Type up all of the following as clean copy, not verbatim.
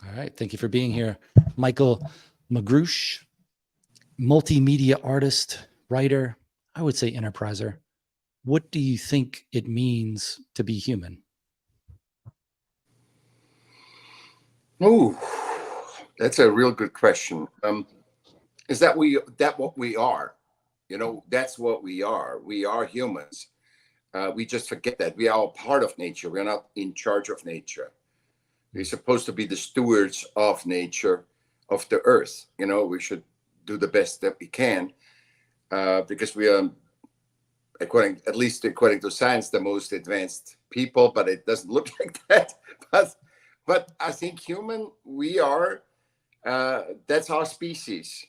All right. Thank you for being here. Michaell Magrutsche, multimedia artist, writer, I would say enterpriser. What do you think it means to be human? Oh, that's a real good question. Is that what we are? That's what we are. We are humans. We just forget that we are a part of nature. We're not in charge of nature. We're supposed to be the stewards of nature, of the earth. We should do the best that we can because we are, at least according to science, the most advanced people. But it doesn't look like that. But I think human, we are. That's our species,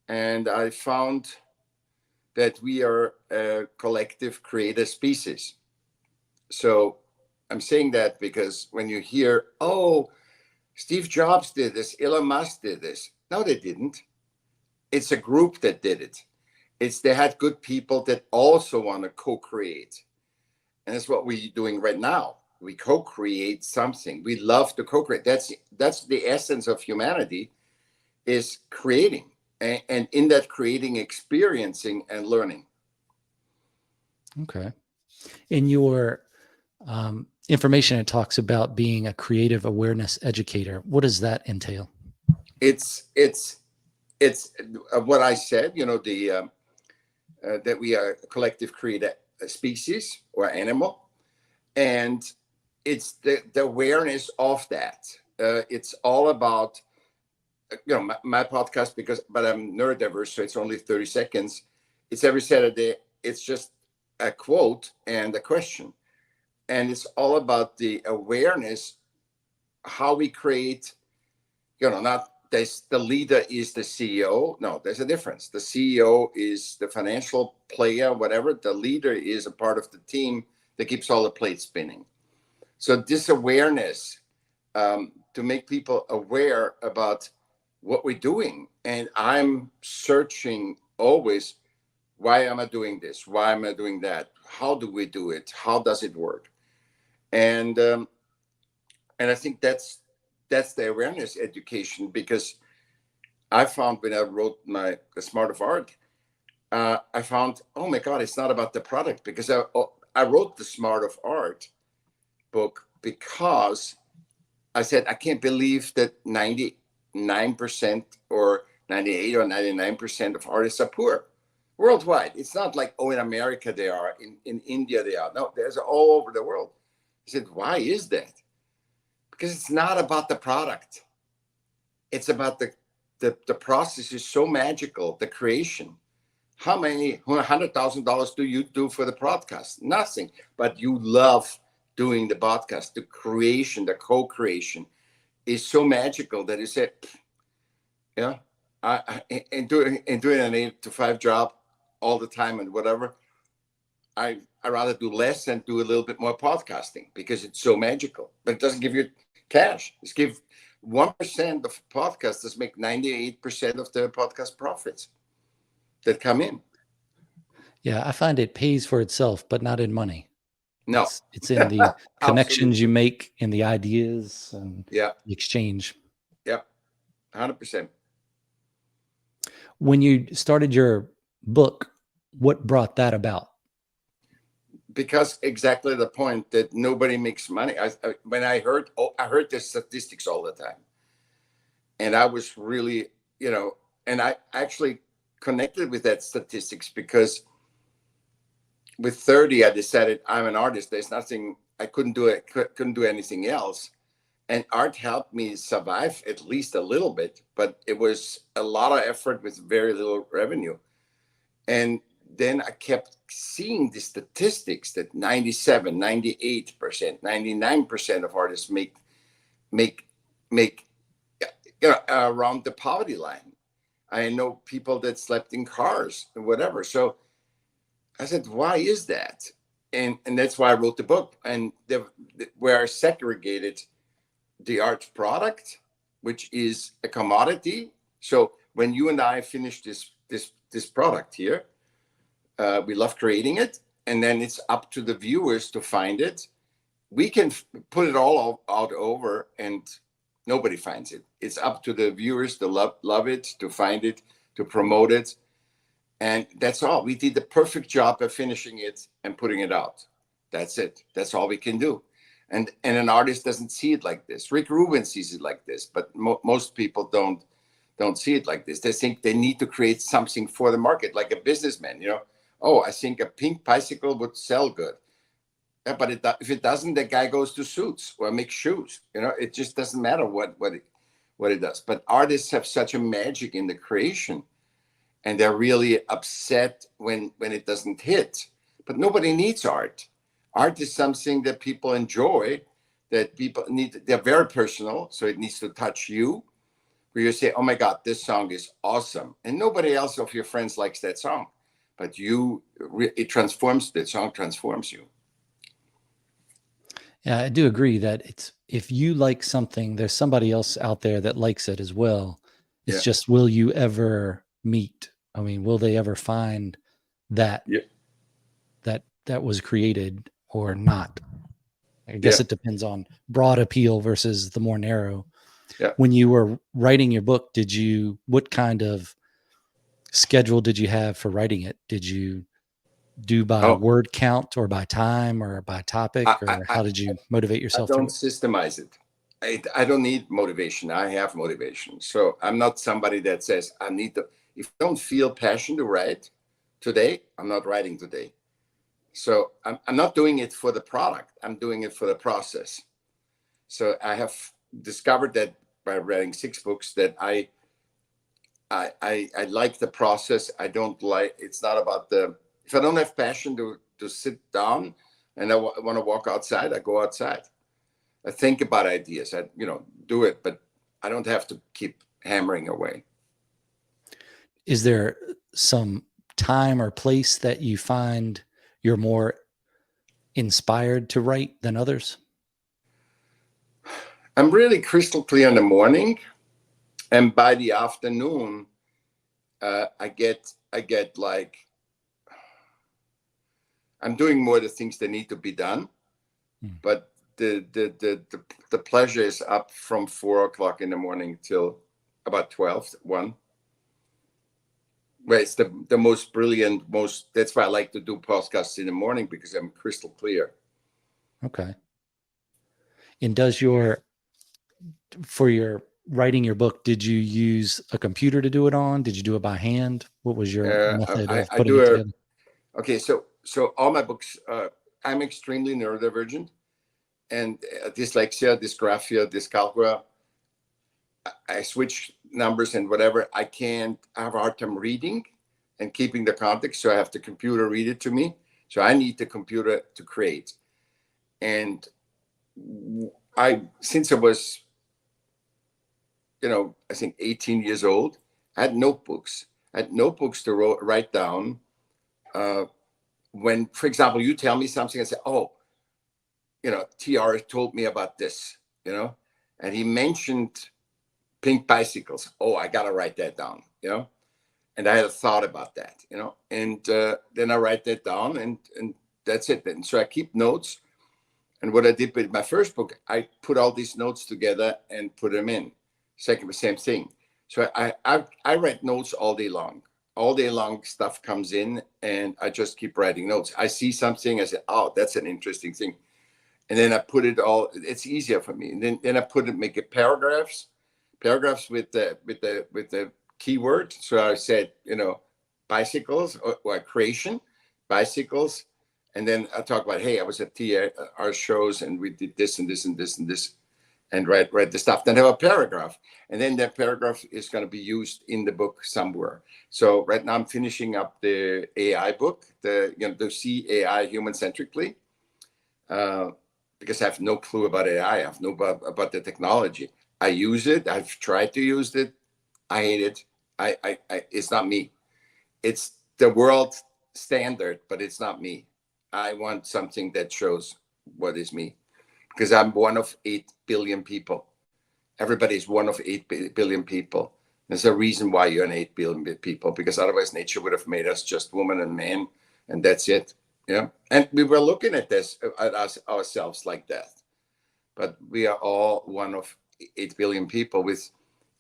and I found that we are a collective creator species. So I'm saying that because when you hear, oh, Steve Jobs did this, Elon Musk did this. No, they didn't. It's a group that did it. They had good people that also want to co-create. And that's what we're doing right now. We co-create something. We love to co-create. That's the essence of humanity, is creating. And in that creating, experiencing and learning. Okay. In your information, it talks about being a creative awareness educator. What does that entail? It's what I said. That we are a collective creator species or animal, and it's the awareness of that. It's all about my podcast, but I'm neurodiverse, so it's only 30 seconds. It's every Saturday. It's just a quote and a question, and it's all about the awareness, how we create. Not the leader is the CEO. No, there's a difference. The CEO is the financial player, whatever. The leader is a part of the team that keeps all the plates spinning. So this awareness, to make people aware about what we're doing. And I'm searching always, why am I doing this? Why am I doing that? How do we do it? How does it work? And I think that's the awareness education, because I found when I wrote The Smart of Art, I found, oh my God, it's not about the product, because I wrote The Smart of Art book because I said, I can't believe that 99% or 98 or 99% of artists are poor worldwide. It's not like, oh, in America they are, in India they are. No, there's all over the world. I said, why is that? Because it's not about the product. It's about the process is so magical, the creation. How many $100,000 do you do for the podcast? Nothing. But you love doing the podcast. The creation, the co-creation is so magical that you say, yeah, and doing an 8 to 5 job all the time and whatever, I rather do less and do a little bit more podcasting because it's so magical. But it doesn't give you cash. It's give 1% of podcasters make 98% of their podcast profits that come in. Yeah, I find it pays for itself, but not in money. No, it's in the connections you make, in the ideas and the exchange. Yeah, 100%. When you started your book, what brought that about? Because exactly the point that nobody makes money. When I heard the statistics all the time, and I was really, and I actually connected with that statistics because with 30, I decided I'm an artist. There's nothing I couldn't do anything else, and art helped me survive at least a little bit. But it was a lot of effort with very little revenue, and then I kept seeing the statistics that 97, 98%, 99% of artists make around the poverty line. I know people that slept in cars and whatever. So I said, why is that? And that's why I wrote the book. And where I segregated the art product, which is a commodity. So when you and I finish this product here, we love creating it, and then it's up to the viewers to find it. We can put it all out over and Nobody finds it. It's up to the viewers to love it, to find it, to promote it. And that's all. We did the perfect job of finishing it and putting it out. That's it. That's all we can do. And an artist doesn't see it like this. Rick Rubin sees it like this, but most people don't see it like this. They think they need to create something for the market, like a businessman. Oh, I think a pink bicycle would sell good. Yeah, but if it doesn't, the guy goes to suits or makes shoes. It just doesn't matter what it does. But artists have such a magic in the creation, and they're really upset when it doesn't hit. But nobody needs art. Art is something that people enjoy, that people need. They're very personal, so it needs to touch you, where you say, oh my God, this song is awesome. And nobody else of your friends likes that song. But that song transforms you. Yeah, I do agree that if you like something, there's somebody else out there that likes it as well. It's just, will you ever meet? I mean, will they ever find that that was created or not? I guess it depends on broad appeal versus the more narrow. Yeah. When you were writing your book, what kind of schedule did you have for writing it? Did you do by word count or by time or by topic, or how did you motivate yourself? I don't systemize it. I don't need motivation. I have motivation. So I'm not somebody that says I need to. If I don't feel passion to write today, I'm not writing today. So I'm not doing it for the product. I'm doing it for the process. So I have discovered that by writing 6 books that I like the process. I don't like. It's not about if I don't have passion to sit down and I want to walk outside, I go outside. I think about ideas. I do it, but I don't have to keep hammering away. Is there some time or place that you find you're more inspired to write than others? I'm really crystal clear in the morning, and by the afternoon, I get like I'm doing more the things that need to be done, but the pleasure is up from 4:00 in the morning till about 1. Where it's the most brilliant, that's why I like to do podcasts in the morning, because I'm crystal clear. Okay. And for your writing your book, did you use a computer to do it on? Did you do it by hand? What was your method of putting it together? Okay, so all my books, I'm extremely neurodivergent, and dyslexia, dysgraphia, dyscalculia. I switch numbers and whatever. I have a hard time reading and keeping the context, so I have the computer read it to me. So I need the computer to create. And since I was, I think 18 years old, I had notebooks. I had notebooks to write down. When, for example, you tell me something, I say, oh, TR told me about this, and he mentioned pink bicycles. Oh, I got to write that down, and I had a thought about that, and then I write that down, and that's it. And so I keep notes. And what I did with my first book, I put all these notes together and put them in. Second, the same thing. So I write notes all day long. All day long, stuff comes in, and I just keep writing notes. I see something, I say, oh, that's an interesting thing. And then I put it all, it's easier for me. And then I make it paragraphs with the keyword. So I said, bicycles or creation, bicycles. And then I talk about, hey, I was at our shows and we did this and this and this and this, and write the stuff. Then have a paragraph. And then that paragraph is going to be used in the book somewhere. So right now I'm finishing up the AI book, to see AI human-centrically, because I have no clue about AI. I have no about the technology. I use it. I've tried to use it. I hate it. It's not me. It's the world standard, but it's not me. I want something that shows what is me, because I'm one of 8 billion people. Everybody's one of 8 billion people. There's a reason why you're an 8 billion people, because otherwise nature would have made us just woman and man, and that's it. Yeah. And we were looking at this, at us ourselves like that. But we are all one of 8 billion people with,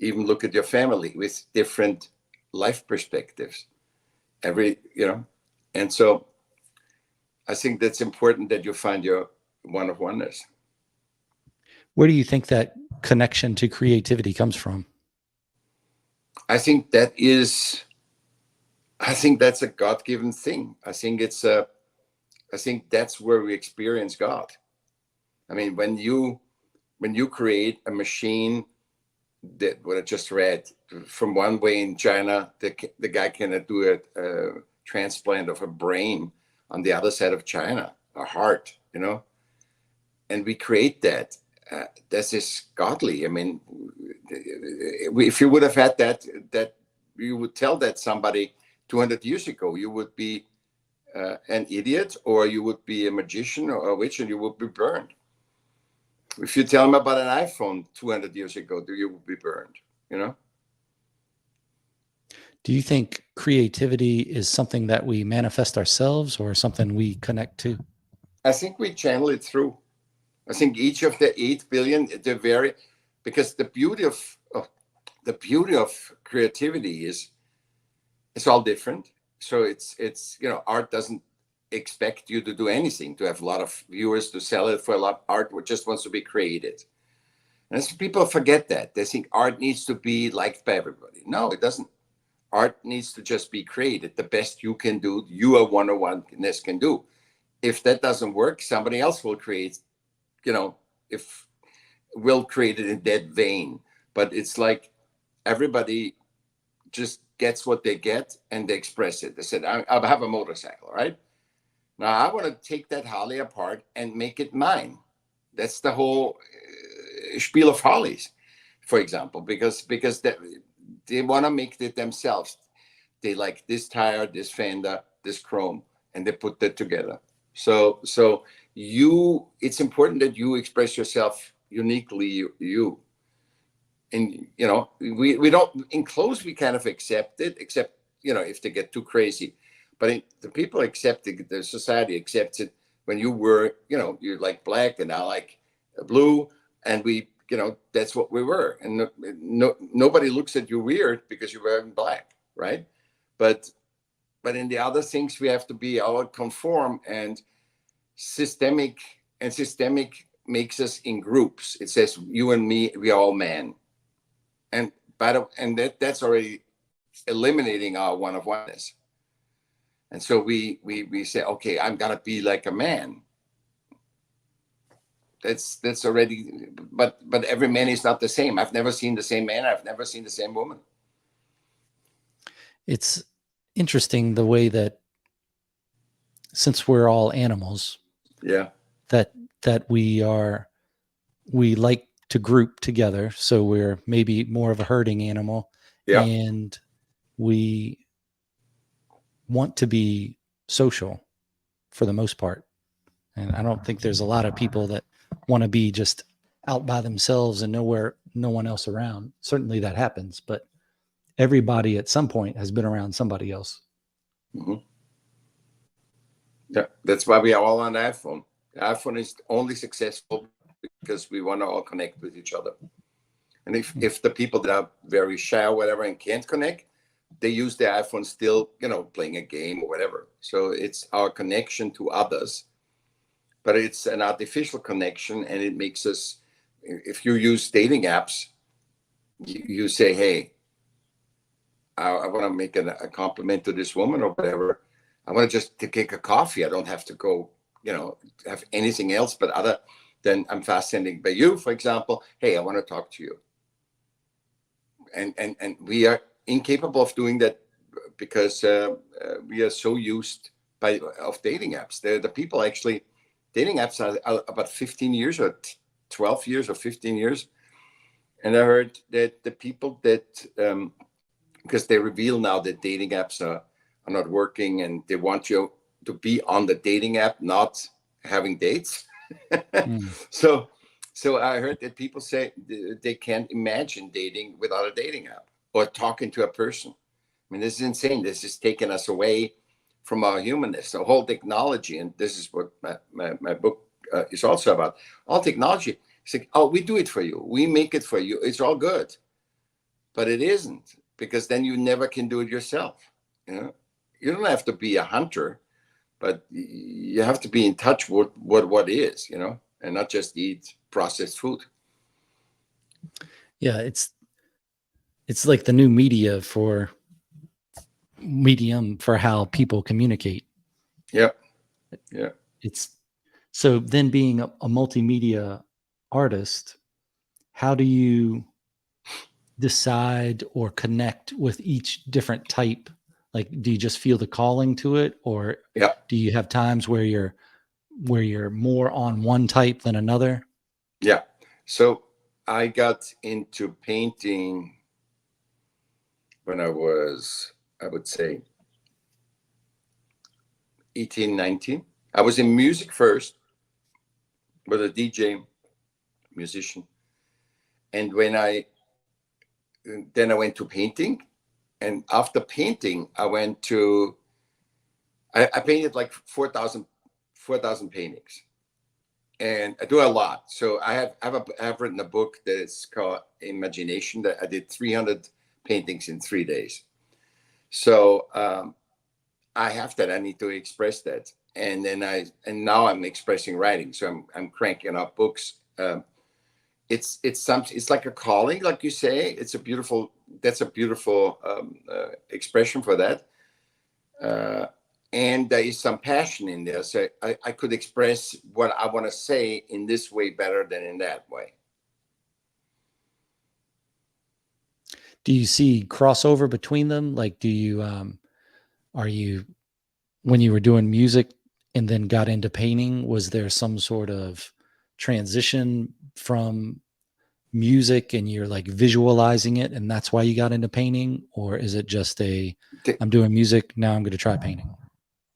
even look at your family, with different life perspectives. And so I think that's important, that you find your one of oneness. Where do you think that connection to creativity comes from? I think that's a God-given thing. I think that's where we experience God. I mean, when you create a machine, that what I just read, from one way in China, the guy cannot do a transplant of a brain on the other side of China, a heart, and we create that. This is godly. I mean, if you would have had that you would tell that somebody 200 years ago, you would be an idiot, or you would be a magician or a witch, and you would be burned. If you tell them about an iPhone 200 years ago, you would be burned, Do you think creativity is something that we manifest ourselves, or something we connect to? I think we channel it through. I think each of the 8 billion, because the beauty of creativity is it's all different. So it's art doesn't expect you to do anything, to have a lot of viewers, to sell it for a lot. Art just wants to be created. And so people forget that. They think art needs to be liked by everybody. No, it doesn't. Art needs to just be created. The best you can do, your one-on-one-ness can do. If that doesn't work, somebody else will create, if we'll create it in that vein. But it's like everybody just gets what they get and they express it. They said, I have a motorcycle, right? Now I want to take that Harley apart and make it mine. That's the whole spiel of Harleys, for example, because they want to make it themselves. They like this tire, this fender, this chrome, and they put that together. So it's important that you express yourself uniquely, you. And we don't, in clothes we kind of accept it, except if they get too crazy. But the people accept it, the society accepts it when you were, you like black and I like blue, and we, that's what we were. And nobody looks at you weird because you're wearing black, right? But in the other things we have to be all conform and systemic makes us in groups. It says you and me, we are all man. And that's already eliminating our one of oneness. And so we say, okay, I'm gonna be like a man. That's already, but every man is not the same. I've never seen the same man. I've never seen the same woman. It's interesting the way that, since we're all animals, yeah, that we like to group together. So we're maybe more of a herding animal, yeah, and we want to be social for the most part. And I don't think there's a lot of people that want to be just out by themselves and no one else around. Certainly that happens, but everybody at some point has been around somebody else. mm-hmm. Yeah, that's why we are all on the iPhone. The iPhone is only successful because we want to all connect with each other. And if the people that are very shy or whatever and can't connect, they use the iPhone still, playing a game or whatever. So it's our connection to others, but it's an artificial connection, and it makes us, if you use dating apps, you say, hey, I want to make a compliment to this woman or whatever. I want to just take a coffee. I don't have to go, have anything else but other than I'm fascinated by you, for example. Hey, I want to talk to you. And we are incapable of doing that because we are so used of dating apps. The people actually, dating apps are about 15 years or 12 years or 15 years. And I heard that the people that, because they reveal now that dating apps are not working, and they want you to be on the dating app, not having dates. So I heard that people say they can't imagine dating without a dating app or talking to a person. I mean, this is insane. This is taking us away from our humanness, the whole technology. And this is what my book is also about. All technology It's like, oh, we do it for you. We make it for you. It's all good. But it isn't, because then you never can do it yourself. You know, you don't have to be a hunter, but you have to be in touch with what is, you know, and not just eat processed food. Yeah, it's like the new medium for how people communicate. Yeah. Yeah. It's so then being a multimedia artist, how do you decide or connect with each different type? Like, do you just feel the calling to it, or Yeah. do you have times where you're more on one type than another? Yeah. So I got into painting when I was, I would say, 18, 19. I was in music first with a DJ, musician. And then I went to painting. And after painting, I painted like 4,000 paintings. And I do a lot. So I've written a book that is called Imagination, that I did 300 paintings in 3 days. So I have that. I need to express that. And now I'm expressing writing. So I'm cranking up books. It's like a calling, like you say. That's a beautiful expression for that. And there is some passion in there. So I could express what I want to say in this way better than in that way. Do you see crossover between them? Like, do you are you when you were doing music and then got into painting, was there some sort of transition from music and you're like visualizing it and that's why you got into painting? Or is it just I'm doing music, now I'm going to try painting?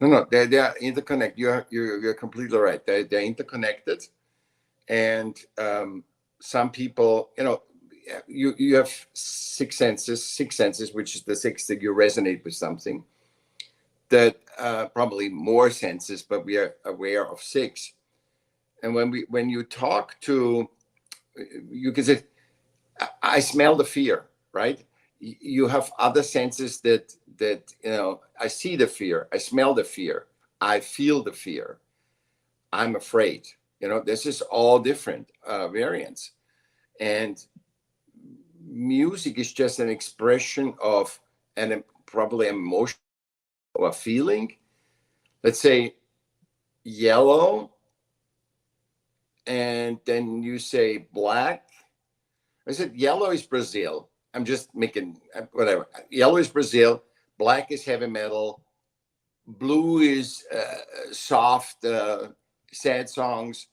No, they are interconnected. You're completely right. They're interconnected, and some people, you have six senses, which is the six that you resonate with something. That probably more senses, but we are aware of six. And when you talk to, you can say, I smell the fear, right? You have other senses that I see the fear, I smell the fear, I feel the fear, I'm afraid. This is all different variants. And music is just an expression of probably emotion or feeling. Let's say yellow, and then you say black. I said yellow is Brazil. I'm just making whatever. Yellow is Brazil. Black is heavy metal. Blue is soft, sad songs.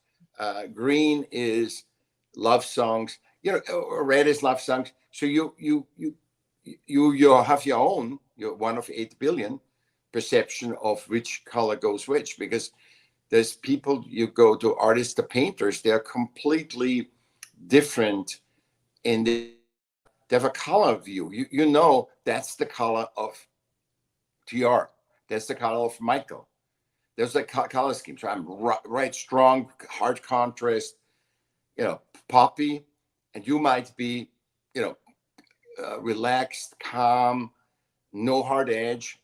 Green is love songs. Red is love songs. So you have your own. You're one of 8 billion perception of which color goes which, because there's people, you go to artists, the painters, they're completely different they have a color view. You know that's the color of TR. That's the color of Michael. There's like color scheme. So I'm right, strong, hard contrast, poppy, and you might be, relaxed, calm, no hard edge,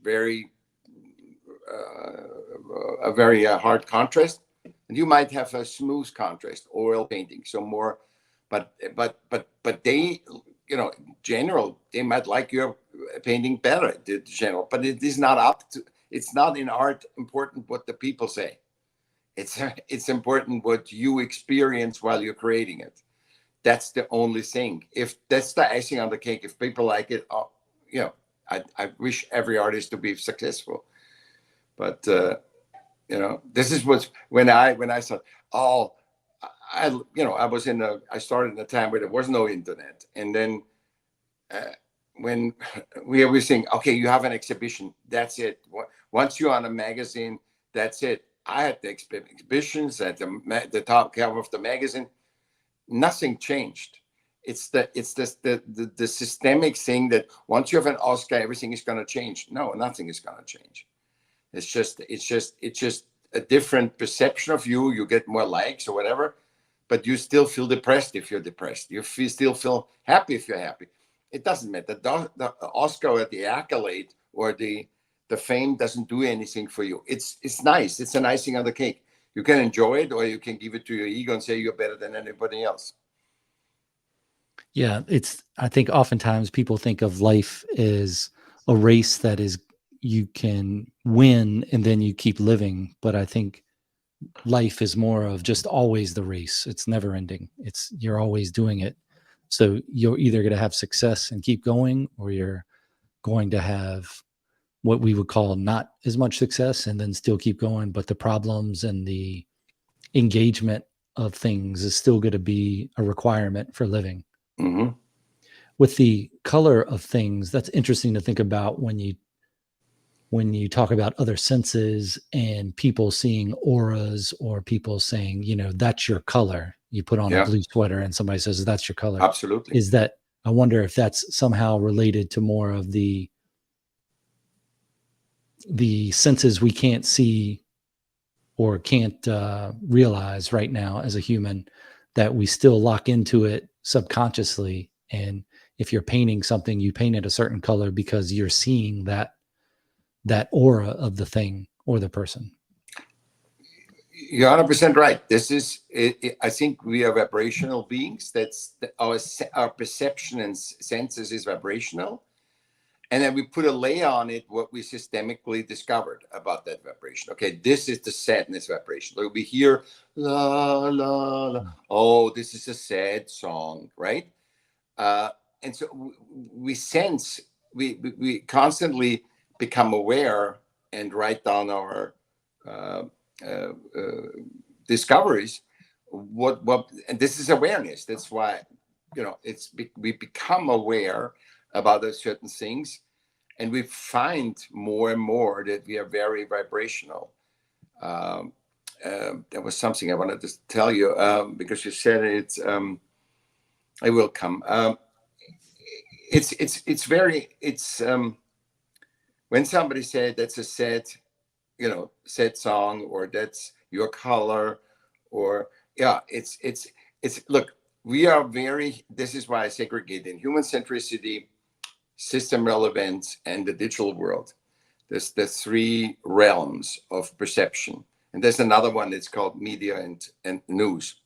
very a very hard contrast, and you might have a smooth contrast, oil painting, so more, but they, general, they might like your painting better, the general, but it is not up to. It's not in art important what the people say. It's important what you experience while you're creating it. That's the only thing. If that's the icing on the cake, if people like it, I wish every artist to be successful. But this is when I thought, oh, I started in a time where there was no internet, and then when we always think, okay, you have an exhibition, that's it. Once you're on a magazine, that's it. I had the exhibitions at the top cover of the magazine. Nothing changed. It's the systemic thing that once you have an Oscar, everything is going to change. No, nothing is going to change. It's just a different perception of you. You get more likes or whatever, but you still feel depressed if you're depressed. You still feel happy if you're happy. It doesn't matter. The Oscar or the accolade or the fame doesn't do anything for you. It's nice. It's an icing on the cake. You can enjoy it, or you can give it to your ego and say you're better than anybody else. Yeah, I think oftentimes people think of life as a race that is you can win and then you keep living. But I think life is more of just always the race. It's never ending. You're always doing it. So you're either going to have success and keep going, or you're going to have what we would call not as much success and then still keep going. But the problems and the engagement of things is still going to be a requirement for living. Mm-hmm. With the color of things, that's interesting to think about when you talk about other senses and people seeing auras, or people saying, that's your color. You put on a blue sweater and somebody says that's your color. Absolutely. Is that, I wonder if that's somehow related to more of the senses we can't see or can't realize right now as a human, that we still lock into it subconsciously. And if you're painting something, you paint it a certain color because you're seeing that aura of the thing or the person. You're 100% right. This is, I think we are vibrational beings. That's our perception and senses is vibrational. And then we put a layer on it, what we systemically discovered about that vibration. Okay, this is the sadness vibration. Like we hear, la, la, la. Oh, this is a sad song, right? And so we sense, we constantly become aware and write down our discoveries. And this is awareness. That's why, we become aware about certain things, and we find more and more that we are very vibrational. There was something I wanted to tell you because you said it. I will come. When somebody said that's a sad song, or that's your color, or look, we are this is why I segregate in human centricity, system relevance, and the digital world. There's the three realms of perception, and there's another one that's called media and news.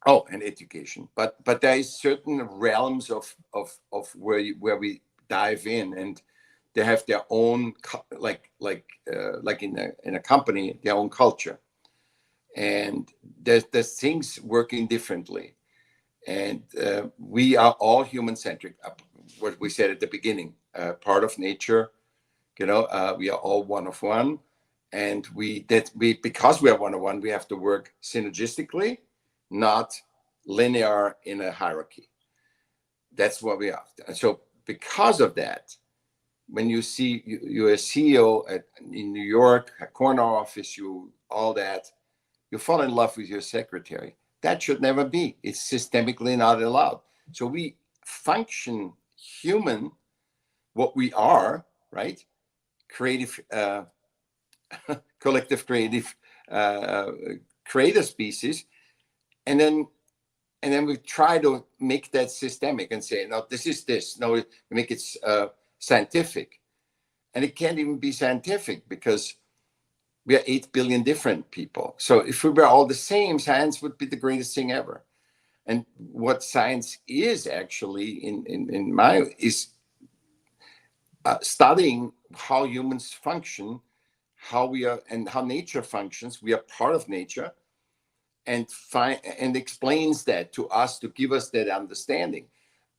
And education, but there is certain realms of where we dive in, and they have their own like in a company, their own culture, and there's things working differently, and we are all human centric. What we said at the beginning, part of nature, we are all one of one, and because we are one of one, we have to work synergistically, not linear in a hierarchy. That's what we are. And so because of that, when you see you're a CEO in New York, a corner office, all that, you fall in love with your secretary. That should never be. It's systemically not allowed. So we function human, what we are, right? Creative, collective creative creator species. And then we try to make that systemic and say, no, this is this. No, we make it scientific. And it can't even be scientific because we are 8 billion different people. So if we were all the same, science would be the greatest thing ever. And what science is actually is studying how humans function, how we are, and how nature functions. We are part of nature. And explains that to us, to give us that understanding.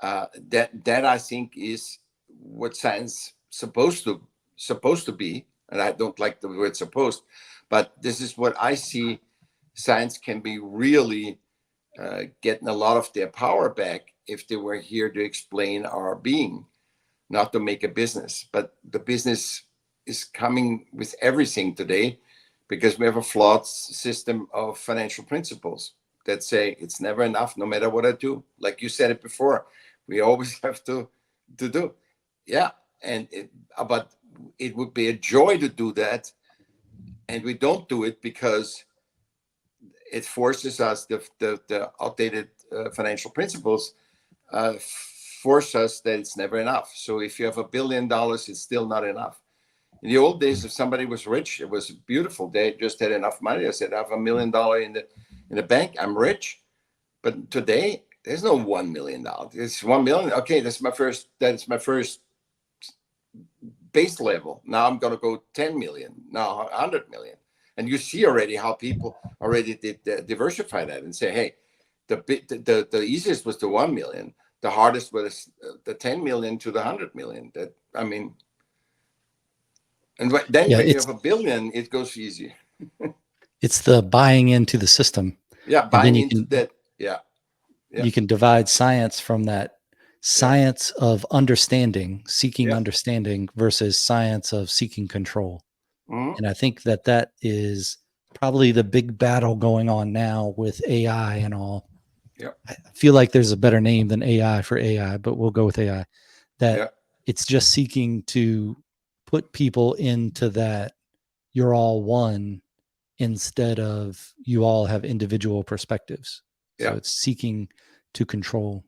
That I think is what science supposed to be. And I don't like the word supposed, but this is what I see. Science can be really getting a lot of their power back if they were here to explain our being, not to make a business. But the business is coming with everything today, because we have a flawed system of financial principles that say it's never enough, no matter what I do. Like you said it before, we always have to do. Yeah, but it would be a joy to do that And we don't do it because it forces us, the outdated financial principles force us that it's never enough. So if you have $1 billion, it's still not enough. In the old days, if somebody was rich, it was beautiful. They just had enough money. I said, I have $1 million in the bank. I'm rich. But today, there's no $1 million. It's 1 million. Okay, that's my first base level. Now I'm going to go 10 million. Now 100 million. And you see already how people already did diversify that and say, hey, the easiest was the 1 million. The hardest was the 10 million to the 100 million. That, I mean, and then when you have $1 billion, it goes easy. It's the buying into the system. Yeah, buying into that. Yeah. You can divide science from that science of understanding, seeking understanding versus science of seeking control. Mm-hmm. And I think that is probably the big battle going on now with AI and all. Yep. I feel like there's a better name than AI for AI, but we'll go with AI. That it's just seeking to put people into that you're all one instead of you all have individual perspectives. So it's seeking to control.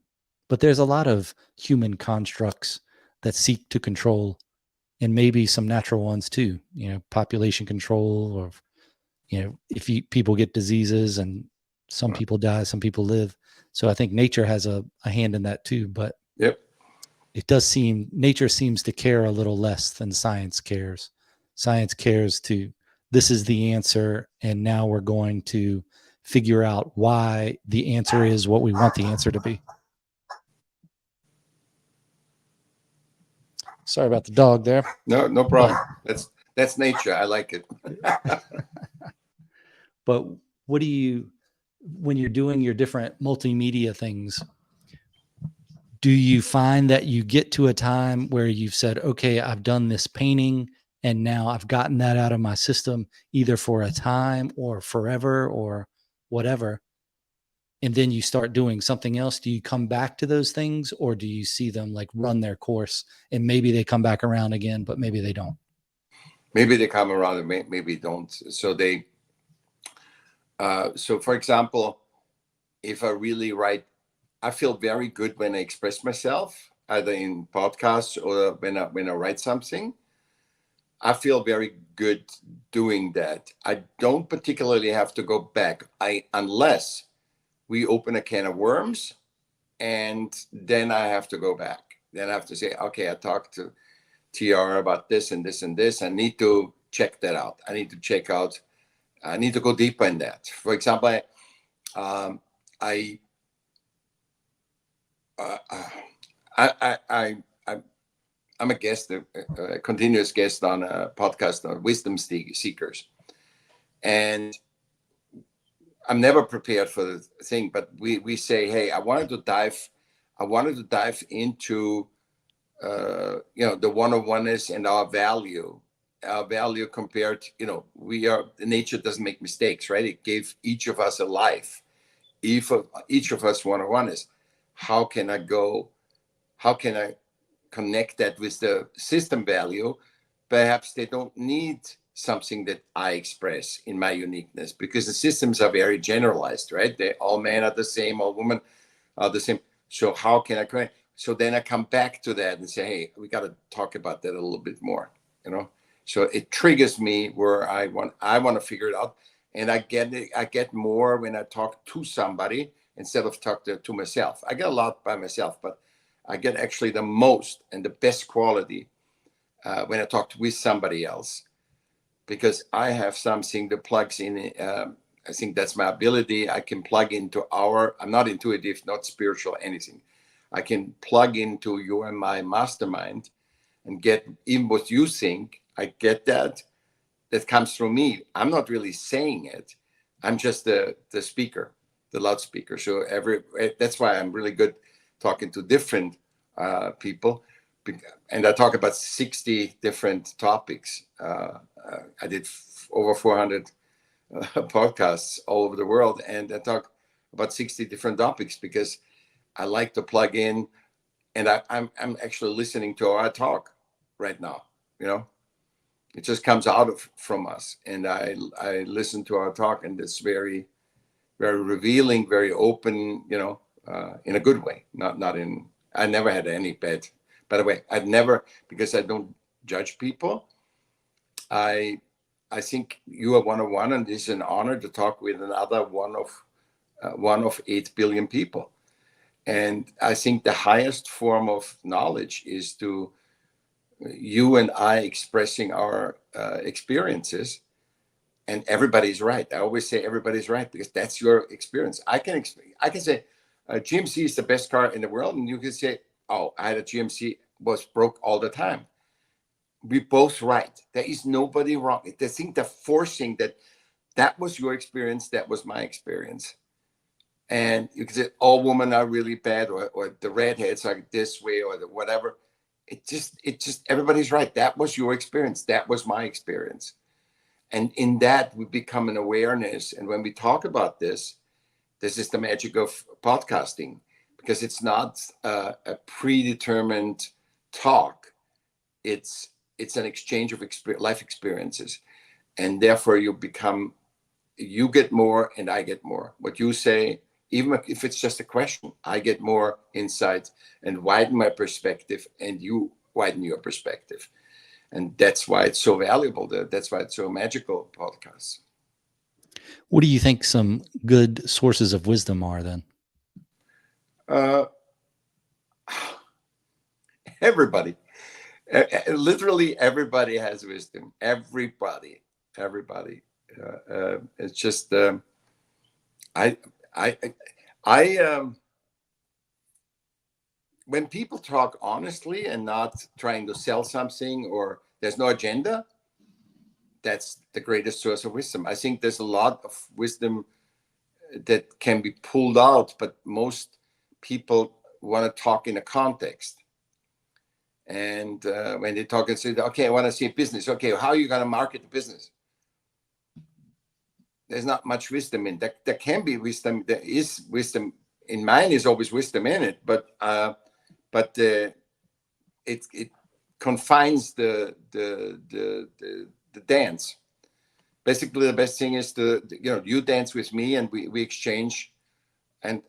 But there's a lot of human constructs that seek to control, and maybe some natural ones too, population control, or, if people get diseases and some people die, some people live. So I think nature has a hand in that too, but it does seem nature seems to care a little less than science cares. Science cares this is the answer, and now we're going to figure out why the answer is what we want the answer to be. Sorry about the dog there. No problem. That's nature. I like it. But what do you, when you're doing your different multimedia things, do you find that you get to a time where you've said, okay, I've done this painting and now I've gotten that out of my system, either for a time or forever or whatever, and then you start doing something else? Do you come back to those things, or do you see them like run their course and maybe they come back around again, but maybe they don't? Maybe they come around and maybe don't. So so for example, if I really write, I feel very good when I express myself, either in podcasts or when I write something. I feel very good doing that. I don't particularly have to go back, unless we open a can of worms, and then I have to go back. Then I have to say, okay, I talked to TR about this and this and this. I need to check that out. I need to go deeper in that. For example, I'm a guest, a continuous guest on a podcast on wisdom seekers, and I'm never prepared for the thing. But we say, hey, I wanted to dive into the one-on-oneness and our value compared. Nature doesn't make mistakes, right? It gave each of us a life. Each of us one-on-one is, how can I connect that with the system value? Perhaps they don't need something that I express in my uniqueness, because the systems are very generalized, right? All men are the same, all women are the same. So how can I connect? So then I come back to that and say, hey, we got to talk about that a little bit more, So it triggers me where I want to figure it out. And I get more when I talk to somebody instead of talk to myself. I get a lot by myself, but I get actually the most and the best quality when I talk with somebody else, because I have something that plugs in. I think that's my ability. I can plug into I'm not intuitive, not spiritual, anything. I can plug into you and my mastermind and get even what you think. I get that comes through me. I'm not really saying it. I'm just the speaker, the loudspeaker. So that's why I'm really good talking to different people. And I talk about 60 different topics. I did over 400 podcasts all over the world, and I talk about 60 different topics because I like to plug in, and I'm actually listening to our talk right now, It just comes out of from us. And I listen to our talk, and it's very, very revealing, very open, in a good way. Not in. I never had any bad. By the way, I've never, because I don't judge people. I think you are 101, and it's an honor to talk with another one of 8 billion people. And I think the highest form of knowledge is to you and I expressing our experiences, and everybody's right. I always say everybody's right because that's your experience. I can say GMC is the best car in the world, and you can say, oh, I had a GMC, was broke all the time. We both right. There is nobody wrong. I think the forcing that was your experience, that was my experience. And you can say all women are really bad, or the redheads are this way, or the whatever. It just everybody's right. That was your experience. That was my experience. And in that we become an awareness. And when we talk about this is the magic of podcasting, because it's not a predetermined talk. It's an exchange of life experiences. And therefore you get more and I get more. What you say, even if it's just a question, I get more insight and widen my perspective, and you widen your perspective. And that's why it's so valuable. That's why it's so magical, podcasts. What do you think some good sources of wisdom are then? Everybody. Literally everybody has wisdom. Everybody. It's just when people talk honestly and not trying to sell something, or there's no agenda, that's the greatest source of wisdom. I think there's a lot of wisdom that can be pulled out, but most people want to talk in a context. And when they talk and say, okay, I want to see a business. Okay, how are you going to market the business? There's not much wisdom in that. There can be wisdom. There is wisdom. In mine is always wisdom in it, but it confines the dance. Basically, the best thing is you dance with me, and we exchange and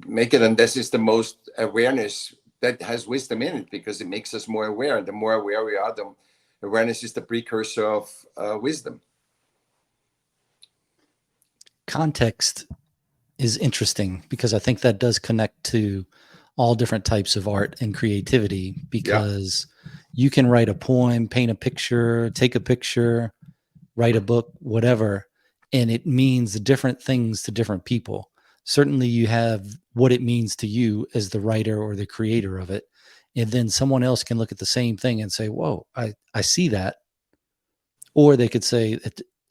make it. And this is the most awareness that has wisdom in it, because it makes us more aware. And the more aware we are, the awareness is the precursor of wisdom. Context is interesting, because I think that does connect to all different types of art and creativity, because you can write a poem, paint a picture, take a picture, write a book, whatever, and it means different things to different people. Certainly you have what it means to you as the writer or the creator of it. And then someone else can look at the same thing and say, whoa, I see that. Or they could say,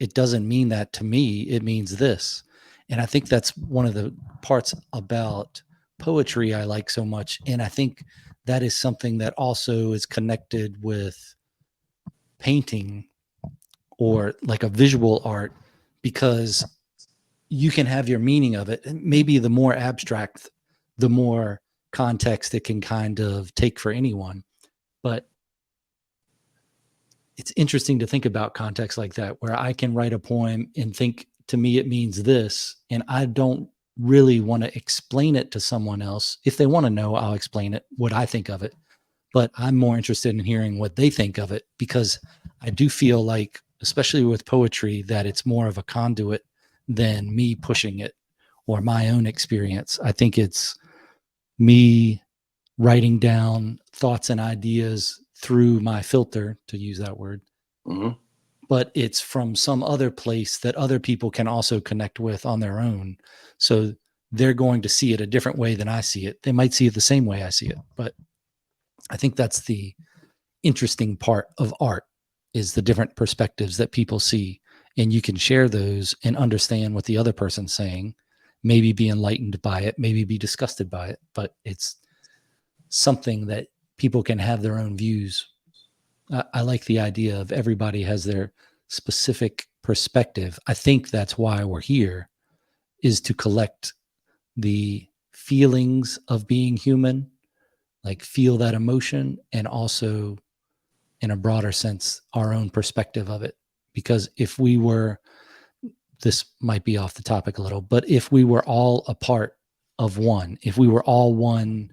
it doesn't mean that to me, it means this. And I think that's one of the parts about poetry I like so much. And I think that is something that also is connected with painting or like a visual art, because you can have your meaning of it. And maybe the more abstract, the more context it can kind of take for anyone. But it's interesting to think about context like that, where I can write a poem and think, to me, it means this. And I don't really want to explain it to someone else. If they want to know, I'll explain it, what I think of it. But I'm more interested in hearing what they think of it, because I do feel like, especially with poetry, that it's more of a conduit than me pushing it or my own experience. I think it's me writing down thoughts and ideas through my filter, to use that word. Mm-hmm. But it's from some other place that other people can also connect with on their own. So they're going to see it a different way than I see it. They might see it the same way I see it, but I think that's the interesting part of art, is the different perspectives that people see, and you can share those and understand what the other person's saying, maybe be enlightened by it, maybe be disgusted by it, but it's something that people can have their own views. I like the idea of everybody has their specific perspective. I think that's why we're here, is to collect the feelings of being human, like feel that emotion, and also in a broader sense, our own perspective of it. Because if we were, this might be off the topic a little, but if we were all a part of one, if we were all one,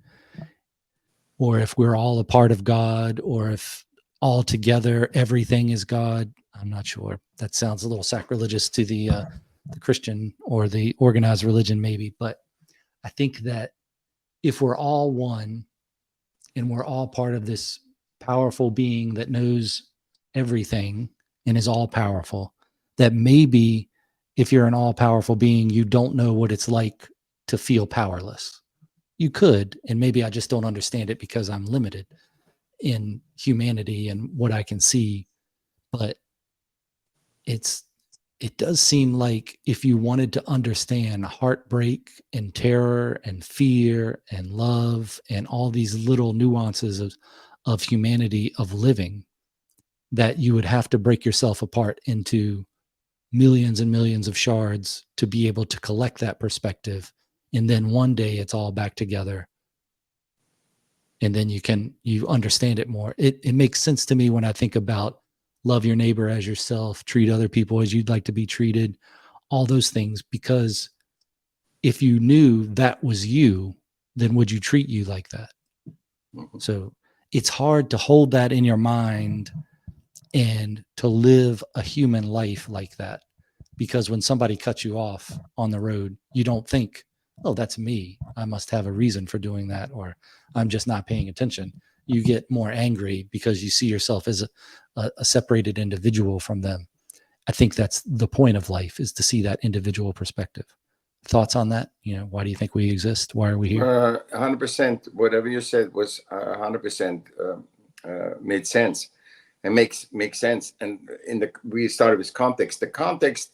or if we're all a part of God, or if all together everything is God, I'm not sure. That sounds a little sacrilegious to the Christian or the organized religion, maybe. But I think that if we're all one and we're all part of this powerful being that knows everything and is all powerful, that maybe if you're an all powerful being, you don't know what it's like to feel powerless. You could, and maybe I just don't understand it because I'm limited in humanity and what I can see. But it does seem like if you wanted to understand heartbreak and terror and fear and love and all these little nuances of humanity, of living, that you would have to break yourself apart into millions and millions of shards to be able to collect that perspective. And then one day it's all back together. And then you understand it more. It makes sense to me when I think about love your neighbor as yourself, treat other people as you'd like to be treated, all those things, because if you knew that was you, then would you treat you like that? So it's hard to hold that in your mind and to live a human life like that. Because when somebody cuts you off on the road, you don't think, oh, that's me. I must have a reason for doing that, or I'm just not paying attention. You get more angry because you see yourself as a separated individual from them. I think that's the point of life, is to see that individual perspective. Thoughts on that? Why do you think we exist? Why are we here? 100%. Whatever you said was 100% made sense and makes sense. And we started with context. The context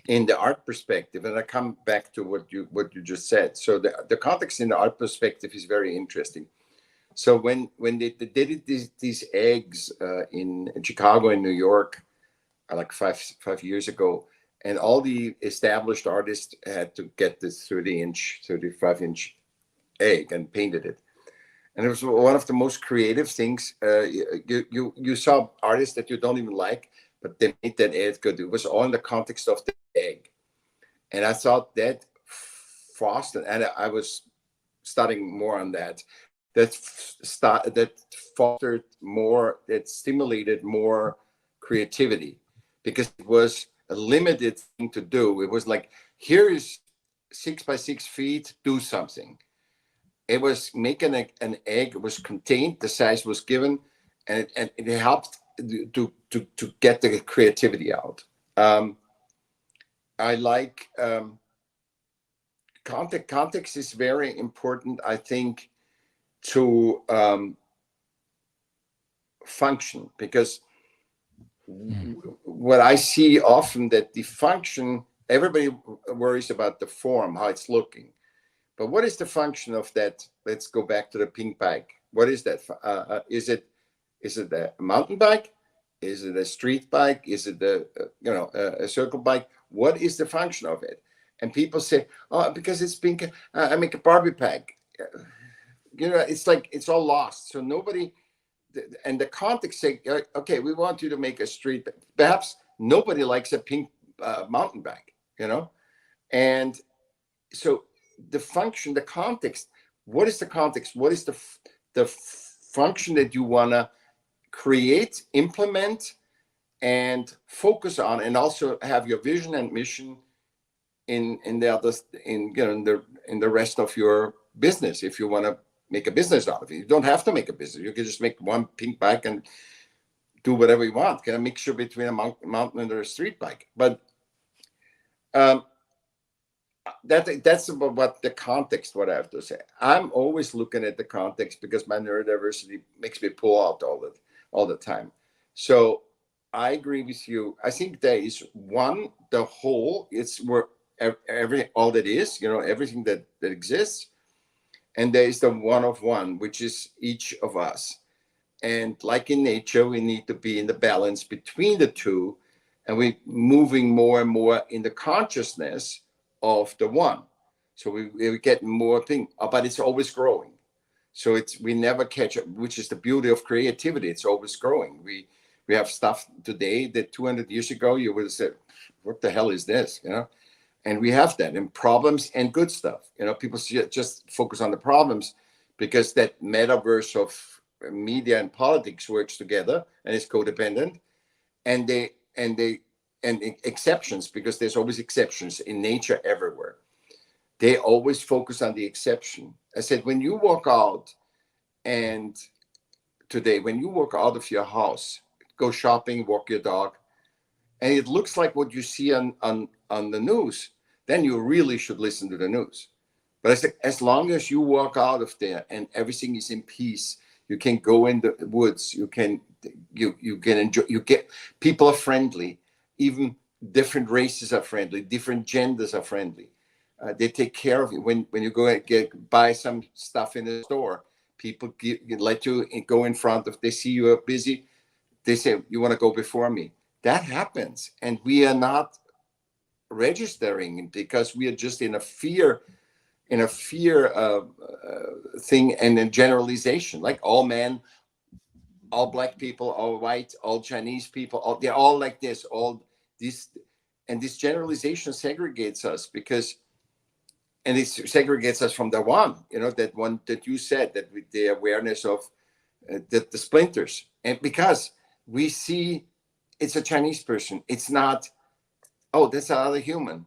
in the art perspective, and I come back to what you just said. So the context in the art perspective is very interesting. So when they did these eggs in Chicago and New York, like five years ago, and all the established artists had to get this 35-inch egg and painted it. And it was one of the most creative things. You saw artists that you don't even like, but they made that egg good. It was all in the context of the egg. And I thought that fostered, and I was studying more on that, that fostered more, that stimulated more creativity, because it was a limited thing to do. It was like, here is 6 by 6 feet, do something. It was making an egg. It was contained, the size was given, and it helped to get the creativity out. I like context. Context is very important, I think, to function, because what I see often, that the function, everybody worries about the form, how it's looking. But what is the function of that? Let's go back to the pink bike. What is that? Is it a mountain bike? Is it a street bike? Is it a circle bike? What is the function of it? And people say, oh, because it's pink, I make a Barbie bike. It's like it's all lost. So nobody, and the context say, okay, we want you to make a street. Perhaps nobody likes a pink mountain bike, and so the function, the context. What is the context? What is the function that you want to create, implement, and focus on, and also have your vision and mission in the rest of your business. If you want to make a business out of it, you don't have to make a business. You can just make one pink bike and do whatever you want. Get a mixture between a mountain and a street bike. But that's about what the context, what I have to say. I'm always looking at the context, because my neurodiversity makes me pull out all the time. So I agree with you. I think there is one, the whole, it's where all that is, everything that exists. And there is the one of one, which is each of us. And like in nature, we need to be in the balance between the two. And we're moving more and more in the consciousness of the one. So we get more thing, but it's always growing. So we never catch up, which is the beauty of creativity. It's always growing. We have stuff today that 200 years ago you would have said, what the hell is this? And we have that, and problems and good stuff. People just focus on the problems because that metaverse of media and politics works together and is codependent, and exceptions, because there's always exceptions in nature everywhere. They always focus on the exception. I said, when you walk out, and today, when you walk out of your house, go shopping, walk your dog, and it looks like what you see on the news, then you really should listen to the news. But I said, as long as you walk out of there and everything is in peace, you can go in the woods, you can enjoy, people are friendly, even different races are friendly, different genders are friendly. They take care of you. When you go and buy some stuff in the store, people let you go in front of, they see you are busy, they say, you want to go before me. That happens. And we are not registering because we are just in a fear thing, and a generalization, like all men, all black people, all white, all Chinese people, they're all like this, all this. And this generalization segregates us and it segregates us from the one that you said, that with the awareness of the splinters. And because we see it's a Chinese person, it's not, oh, that's another human.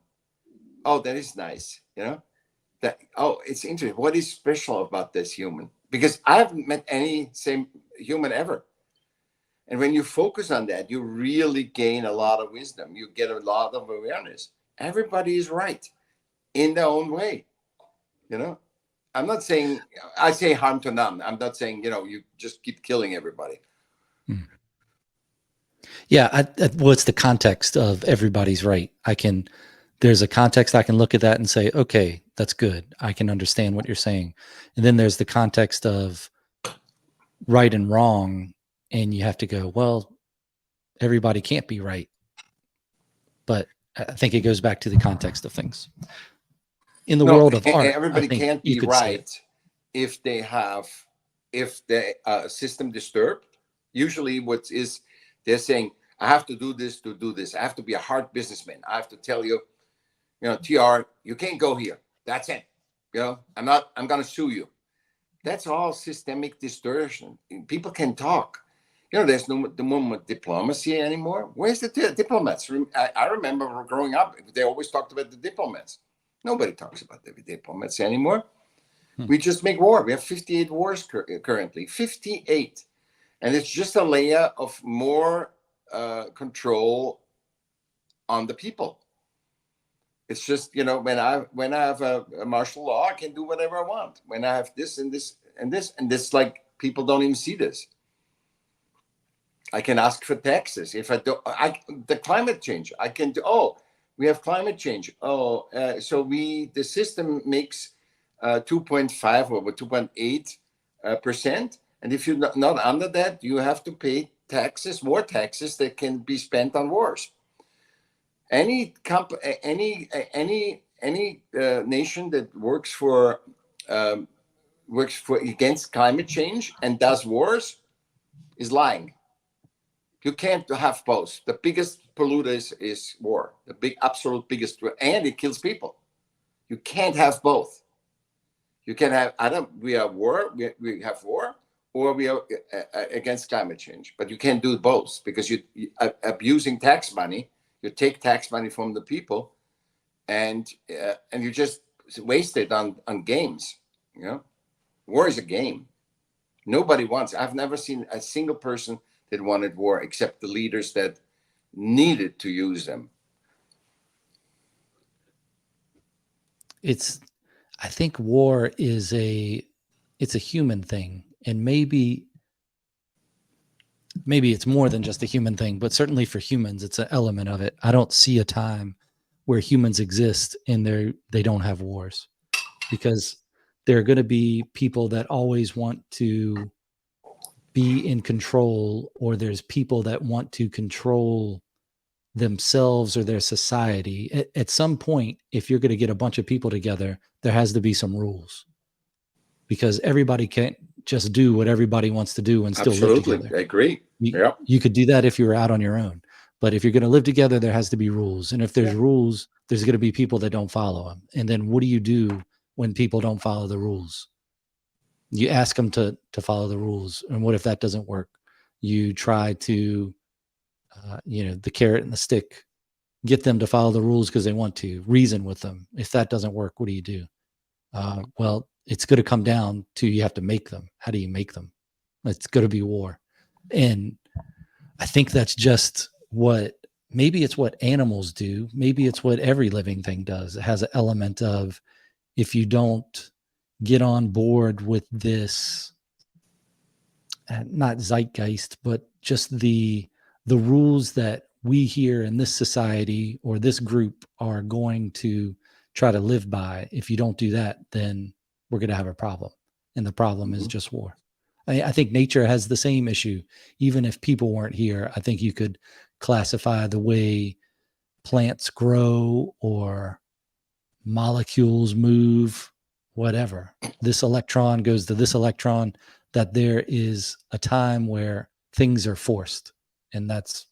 Oh, that is nice. That, oh, it's interesting. What is special about this human? Because I haven't met any same human ever. And when you focus on that, you really gain a lot of wisdom. You get a lot of awareness. Everybody is right in their own way. I'm not saying, I say harm to none. I'm not saying, you just keep killing everybody. Yeah. What's the context of everybody's right? There's a context I can look at that and say, okay, that's good. I can understand what you're saying. And then there's the context of right and wrong. And you have to go, well, everybody can't be right. But I think it goes back to the context of things. In the world of art, everybody can't be right if the system disturbed. Usually they're saying, I have to do this to do this. I have to be a hard businessman. I have to tell you, TR, you can't go here. That's it. I'm going to sue you. That's all systemic distortion. People can talk. There's no more diplomacy anymore. Where's the diplomats? I remember growing up, they always talked about the diplomats. Nobody talks about the diplomats anymore. We just make war. We have 58 wars currently. 58. And it's just a layer of more control on the people. It's just, when I have a martial law, I can do whatever I want. When I have this and this and this, and this, like, people don't even see this. I can ask for taxes. If I don't, the climate change, I can do, we have climate change. So the system makes 2.5 or 2.8%. And if you're not under that, you have to pay taxes, more taxes that can be spent on wars. Any nation that works against climate change and does wars is lying. You can't have both. The biggest polluter is war, the absolute biggest, and it kills people. You can't have both. You can have we have war, or we are against climate change, but you can't do both, because you abusing tax money. You take tax money from the people, and you just waste it on games. War is a game. Nobody wants. I've never seen a single person that wanted war, except the leaders that needed to use them. I think war is it's a human thing, and maybe it's more than just a human thing, but certainly for humans, it's an element of it. I don't see a time where humans exist and they don't have wars, because there are going to be people that always want to be in control, or there's people that want to control themselves or their society. At some point, if you're going to get a bunch of people together, there has to be some rules, because everybody can't just do what everybody wants to do and still live Absolutely, together. I agree. Yeah. You could do that if you were out on your own. But if you're going to live together, there has to be rules. And if there's rules, there's going to be people that don't follow them. And then what do you do when people don't follow the rules? You ask them to follow the rules. And what if that doesn't work? You try to, the carrot and the stick, get them to follow the rules because they want to, reason with them. If that doesn't work, what do you do? Well, it's going to come down to you have to make them. How do you make them? It's going to be war. And I think that's just maybe it's what animals do. Maybe it's what every living thing does. It has an element of, if you don't get on board with this, not zeitgeist, but just the rules that we here in this society or this group are going to try to live by. If you don't do that, then we're going to have a problem. And the problem is just war. I think nature has the same issue. Even if people weren't here, I think you could classify the way plants grow or molecules move, whatever. This electron goes to this electron, that there is a time where things are forced. And that's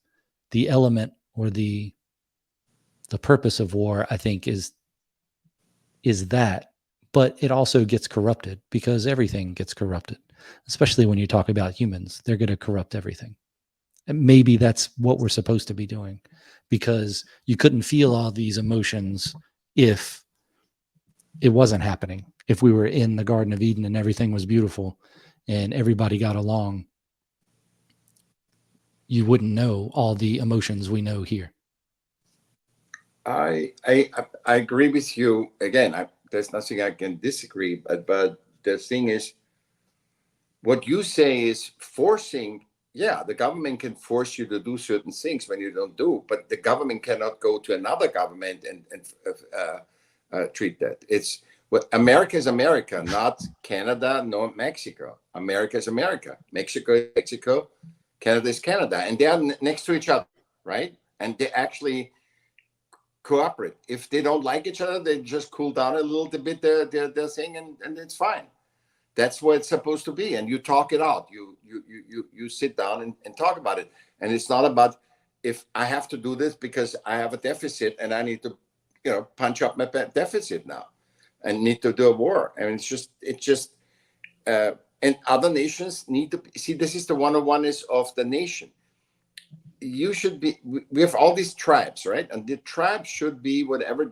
the element or the purpose of war, I think, is that. But it also gets corrupted, because everything gets corrupted, especially when you talk about humans. They're going to corrupt everything. And maybe that's what we're supposed to be doing, because you couldn't feel all these emotions if it wasn't happening. If we were in the Garden of Eden and everything was beautiful and everybody got along, you wouldn't know all the emotions we know here. I agree with you. Again, there's nothing I can disagree, but the thing is, what you say is forcing. Yeah, the government can force you to do certain things when you don't do, but the government cannot go to another government and treat that. It's America is America, not Canada, nor Mexico. America is America. Mexico is Mexico. Canada is Canada, and they are next to each other, right? And they actually cooperate. If they don't like each other, they just cool down a little bit their thing, and it's fine. That's what it's supposed to be. And you talk it out. You sit down and talk about it. And it's not about, if I have to do this because I have a deficit and I need to, punch up my deficit now and need to do a war. And it's just and other nations need to see, this is the one-on-one-ness of the nation. We have all these tribes, right? And the tribes should be whatever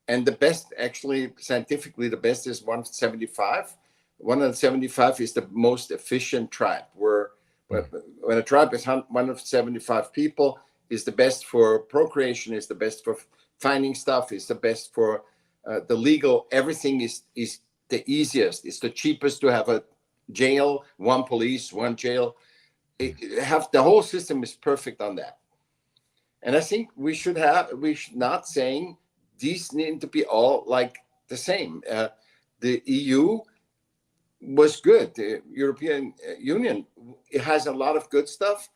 and the best, actually, scientifically, the best is 175. 175 is the most efficient tribe, where when a tribe is 175 people, is the best for procreation, is the best for finding stuff, is the best for the legal. Everything is the easiest. It's the cheapest to have a jail, one police, one jail. The whole system is perfect on that. And I think we should not saying these need to be all like the same. The EU was good. The European Union, it has a lot of good stuff,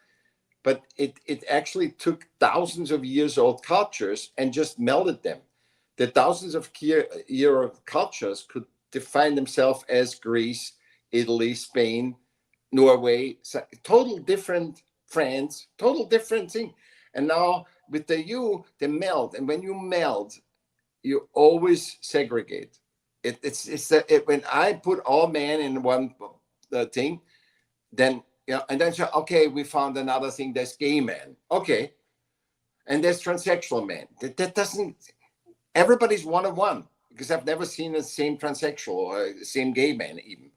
but it actually took thousands of years old cultures and just melded them. The thousands of year old cultures could define themselves as Greece, Italy, Spain, Norway, total different, France, total different thing. And now with the EU, they meld. And when you meld, you always segregate. When I put all men in one thing, then and then okay, we found another thing. There's gay men, okay, and there's transsexual men. That doesn't. Everybody's one-on-one, because I've never seen the same transsexual or the same gay man even.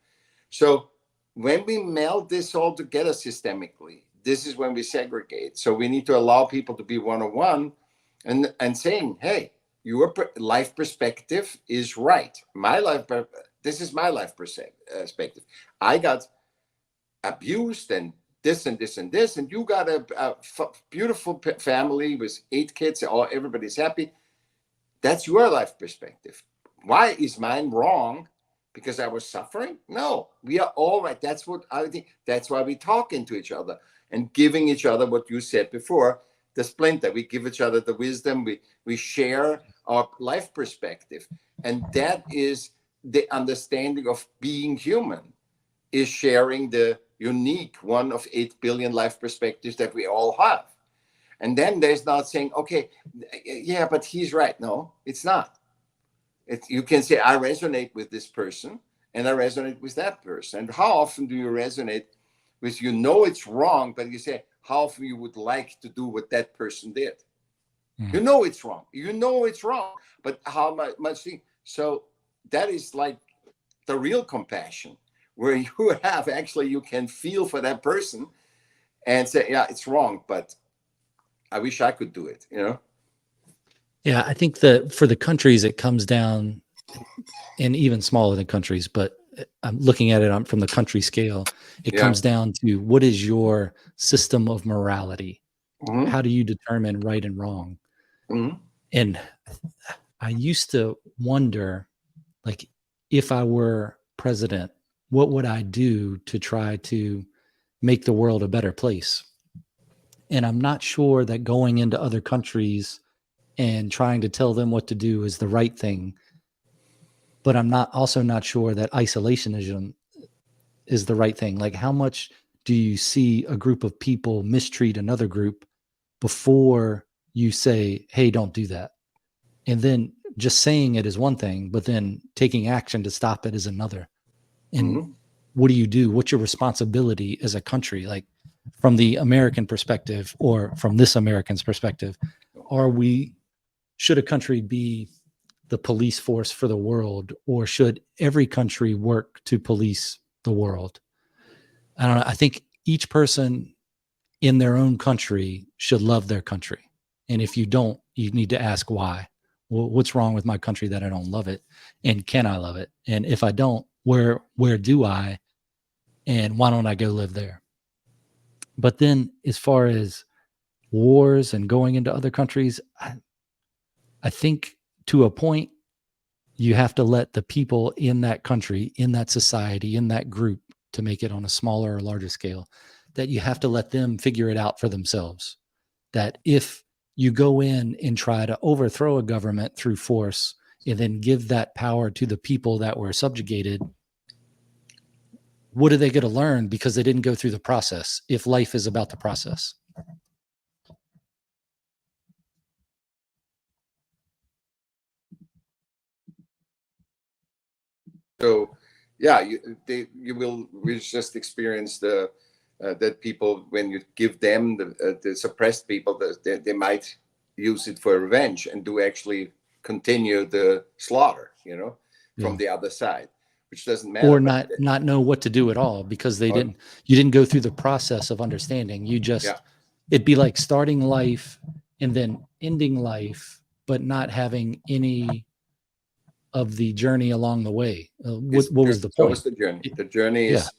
So when we meld this all together systemically, this is when we segregate. So we need to allow people to be one-on-one, and saying, hey, your life perspective is right. This is my life perspective. I got abused and this and this and this, and you got a beautiful family with 8 kids. Everybody's happy. That's your life perspective. Why is mine wrong? Because I was suffering? No, we are all right. That's what I think. That's why we talk into each other and giving each other what you said before, the splinter. We give each other the wisdom. We share our life perspective. And that is the understanding of being human is sharing the unique one of 8 billion life perspectives that we all have. And then there's not saying, okay, yeah, but he's right. No, it's not. You can say, I resonate with this person and I resonate with that person. And how often do you resonate with, you know, it's wrong, but you say, how often you would like to do what that person did? You know it's wrong. You know it's wrong, but how much thing? So that is like the real compassion, where you have actually, you can feel for that person and say, yeah, it's wrong, but I wish I could do it, you know? Yeah, I think that for the countries, it comes down, and even smaller than countries, but I'm looking at it from the country scale. It Yeah. comes down to, what is your system of morality? Mm-hmm. How do you determine right and wrong? Mm-hmm. And I used to wonder, like, if I were president, what would I do to try to make the world a better place? And I'm not sure that going into other countries and trying to tell them what to do is the right thing. But I'm not sure that isolationism is the right thing. Like, how much do you see a group of people mistreat another group before you say, hey, don't do that? And then just saying it is one thing, but then taking action to stop it is another. And Mm-hmm. what do you do? What's your responsibility as a country? Like, from the American perspective, or from this American's perspective, should a country be the police force for the world, or should every country work to police the world? I don't know. I think each person in their own country should love their country. And if you don't, you need to ask why. Well, what's wrong with my country that I don't love it? And can I love it? And if I don't, where do I? And why don't I go live there? But then, as far as wars and going into other countries, I think to a point, you have to let the people in that country, in that society, in that group, to make it on a smaller or larger scale, that you have to let them figure it out for themselves. That if you go in and try to overthrow a government through force and then give that power to the people that were subjugated, what are they going to learn because they didn't go through the process, if life is about the process? So, yeah, we just experience that people, when you give them the suppressed people, they might use it for revenge and do actually continue the slaughter, you know, from the other side, which doesn't matter. Or not know what to do at all, because you didn't go through the process of understanding. Yeah. It'd be like starting life and then ending life, but not having any of the journey along the way. What was the It's always point? the journey. The journey Yeah. is,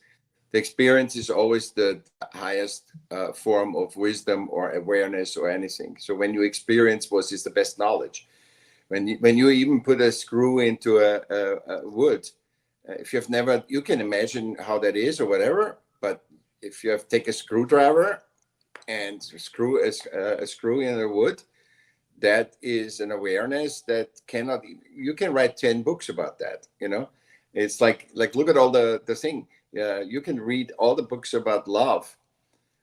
the experience is always the highest form of wisdom or awareness or anything. So when you experience what is the best knowledge, when you even put a screw into a wood, if you've never, you can imagine how that is or whatever. But if you have take a screwdriver and screw a screw in the wood, that is an awareness that cannot, you can write 10 books about that, you know. It's like look at all the thing. You can read all the books about love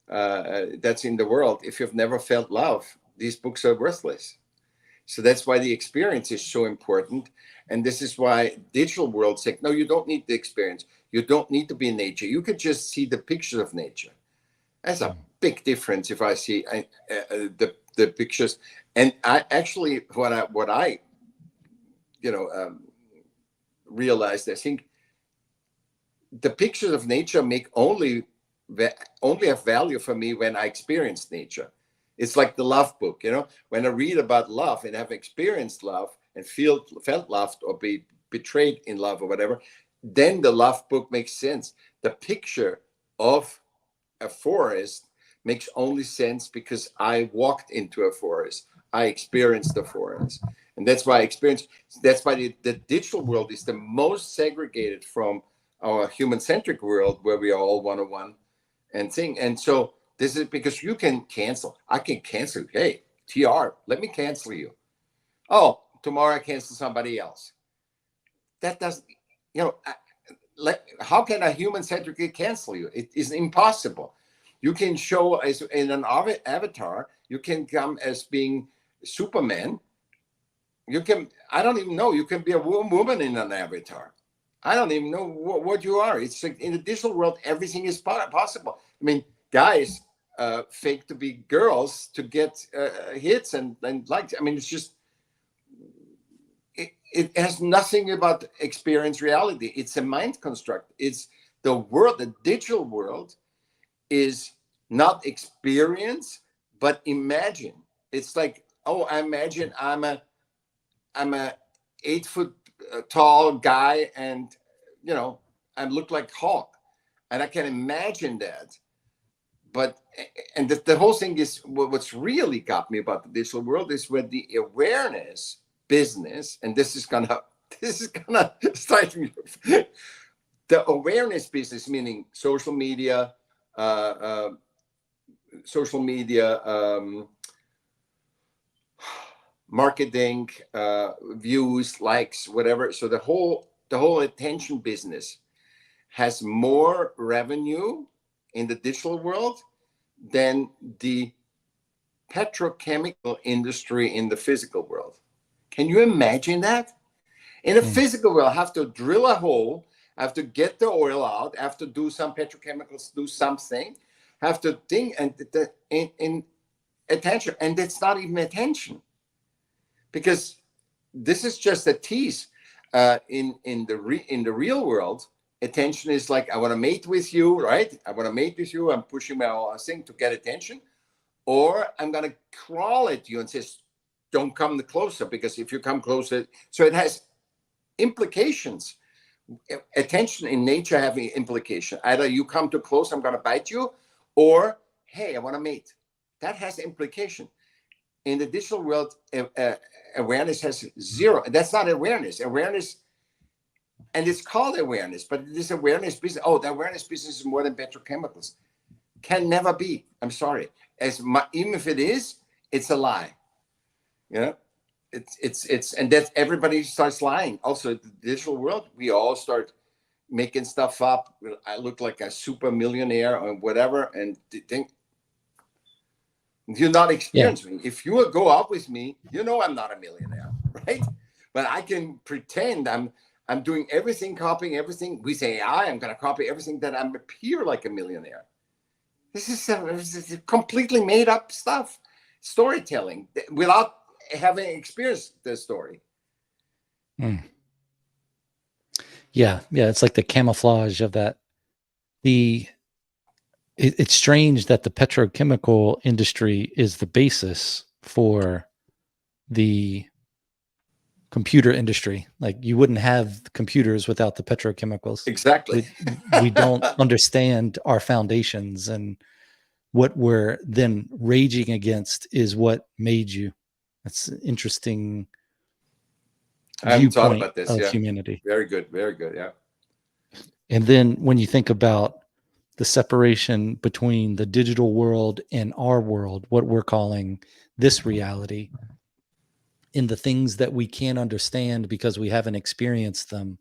that's in the world. If you've never felt love, these books are worthless. So that's why the experience is so important. And this is why digital world say, no, you don't need the experience. You don't need to be in nature. You could just see the pictures of nature. That's a big difference if I see the pictures. And I actually, what I realized, I think the pictures of nature make only have value for me when I experience nature. It's like the love book, you know. When I read about love and have experienced love and felt loved or be betrayed in love or whatever, then the love book makes sense. The picture of a forest makes only sense because I walked into a forest. I experienced the forest. And that's why the digital world is the most segregated from our human-centric world, where we are all one-on-one and thing. And so this is because you can cancel. I can cancel. Hey, TR, let me cancel you. Oh, tomorrow I cancel somebody else. That doesn't, like, how can a human centric cancel you? It is impossible. You can show as in an avatar, you can come as being Superman. You can, I don't even know, you can be a woman in an avatar. I don't even know what you are. It's like in the digital world, everything is possible. I mean, guys fake to be girls to get hits and likes. I mean, it's just, it has nothing about experience reality. It's a mind construct. It's the world, the digital world is not experience, but imagine. It's like, oh, I imagine I'm a 8 foot tall guy, and I look like Hulk, and I can imagine that. But and the whole thing is, what's really got me about the digital world is where the awareness business, and this is gonna start me. The awareness business, meaning social media, marketing, views, likes, whatever. So the whole attention business has more revenue in the digital world than the petrochemical industry in the physical world. Can you imagine that? In a physical world, I have to drill a hole, I have to get the oil out, I have to do some petrochemicals, do something, have to think, and in attention, and it's not even attention, because this is just a tease. In the real world, attention is like, I want to mate with you, right? I want to mate with you. I'm pushing my thing to get attention, or I'm gonna crawl at you and say, don't come closer, because if you come closer, so it has implications. Attention in nature having implication. Either you come too close, I'm gonna bite you, or hey, I want to mate. That has implication. In the digital world, awareness has zero. That's not awareness. Awareness, and it's called awareness, but this awareness business, the awareness business is more than petrochemicals. Can never be. I'm sorry. Even if it is, it's a lie. It's and that everybody starts lying. Also, the digital world, we all start making stuff up. I look like a super millionaire or whatever, and think you're not experiencing me. If you go out with me, I'm not a millionaire, right? But I can pretend I'm doing everything, copying everything with AI. I'm going to copy everything that I appear like a millionaire. This is completely made up stuff, storytelling without having experienced the story. Yeah, it's like the camouflage of that. It's strange that the petrochemical industry is the basis for the computer industry. Like, you wouldn't have computers without the petrochemicals. Exactly. We don't understand our foundations, and what we're then raging against is what made you. That's an interesting I haven't thought viewpoint about this. of Yeah. humanity. Very good. Very good. Yeah. And then when you think about the separation between the digital world and our world, what we're calling this reality, in the things that we can't understand because we haven't experienced them,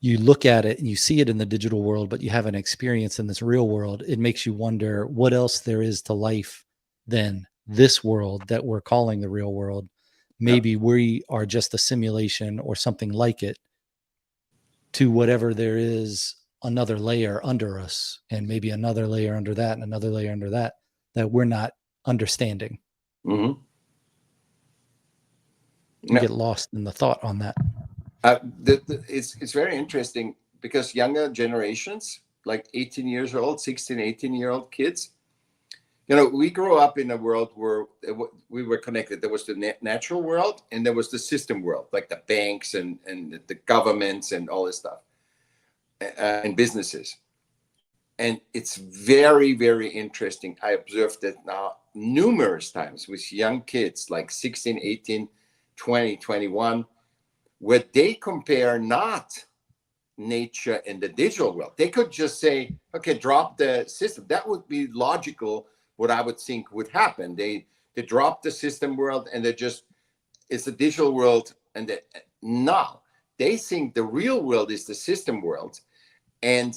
you look at it and you see it in the digital world, but you haven't experienced in this real world. It makes you wonder what else there is to life than this world that we're calling the real world. Maybe we are just a simulation or something like it to whatever there is, another layer under us, and maybe another layer under that, and another layer under that we're not understanding. Mm-hmm. You get lost in the thought on that. It's very interesting, because younger generations, like 18 years old, 16, 18-year-old kids, we grew up in a world where we were connected. There was the natural world, and there was the system world, like the banks and the governments and all this stuff, and businesses. And it's very, very interesting. I observed that now numerous times with young kids, like 16, 18, 20, 21, where they compare not nature and the digital world. They could just say, okay, drop the system. That would be logical. What I would think would happen. They drop the system world, and it's a digital world. And now they think the real world is the system world, and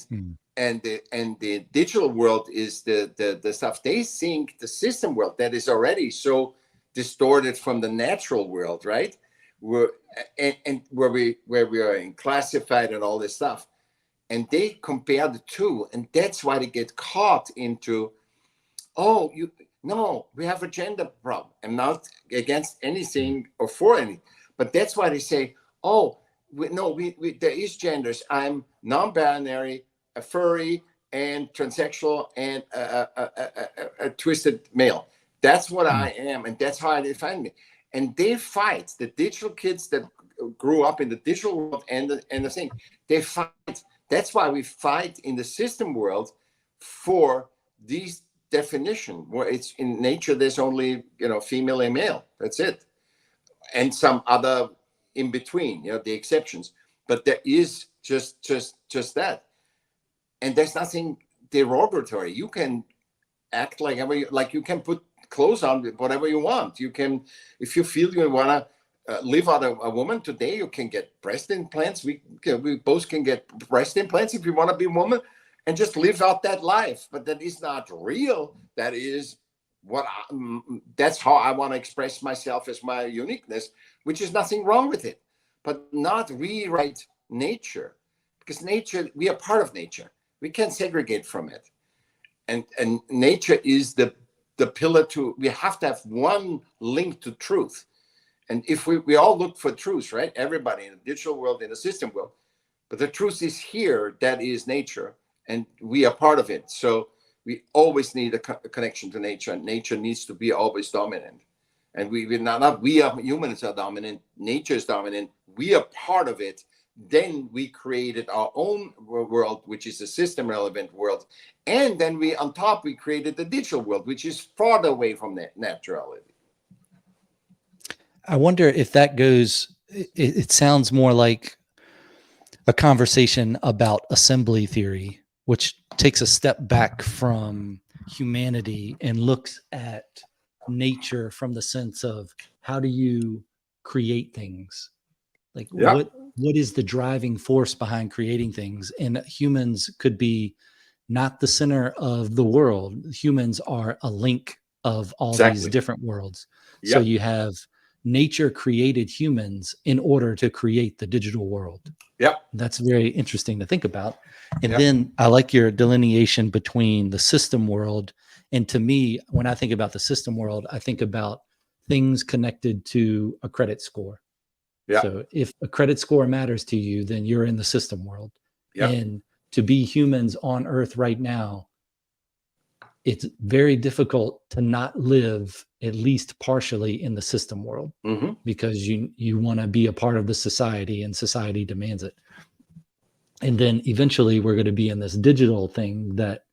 the digital world is the stuff. They think the system world that is already so distorted from the natural world, right? Where and where we are in classified and all this stuff, and they compare the two, and that's why they get caught into, oh, you no, we have a gender problem. I'm not against anything or for any, but that's why they say, oh, there is genders. I'm non-binary, a furry, and transsexual, and a twisted male. That's what I am, and that's how I define me. And they fight, the digital kids that grew up in the digital world and the thing. They fight. That's why we fight in the system world for these definition, where it's in nature there's only female and male. That's it, and some other in between, the exceptions. But there is just that, and there's nothing derogatory. You can act like you can put clothes on whatever you want. You can, if you feel you want to live out a woman today, you can get breast implants. We both can get breast implants if you want to be a woman and just live out that life. But that is not real. That is that's how I want to express myself as my uniqueness, which is nothing wrong with it, but not rewrite nature, because nature, we are part of nature. We can't segregate from it. And nature is the pillar to, we have to have one link to truth. And if we all look for truth, right? Everybody in the digital world, in the system world, but the truth is here, that is nature, and we are part of it. So we always need a connection to nature, and nature needs to be always dominant. And we are humans are dominant, nature is dominant, we are part of it. Then we created our own world, which is a system relevant world. And then on top, we created the digital world, which is farther away from that naturality. I wonder if that goes, it sounds more like a conversation about assembly theory, which takes a step back from humanity and looks at nature from the sense of, how do you create things? Like, what is the driving force behind creating things? And humans could be not the center of the world. Humans are a link of all these different worlds. Yep. So you have nature created humans in order to create the digital world. Yep. That's very interesting to think about. And then I like your delineation between the system world. And to me, when I think about the system world, I think about things connected to a credit score. Yeah. So if a credit score matters to you, then you're in the system world. Yeah. And to be humans on Earth right now, it's very difficult to not live at least partially in the system world, because you want to be a part of the society, and society demands it. And then eventually we're going to be in this digital thing that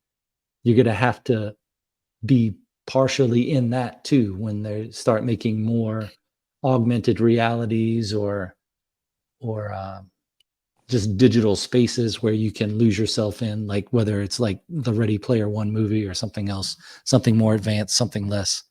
you're going to have to be partially in that too, when they start making more augmented realities or just digital spaces where you can lose yourself in, like whether it's like the Ready Player One movie or something else, something more advanced, something less.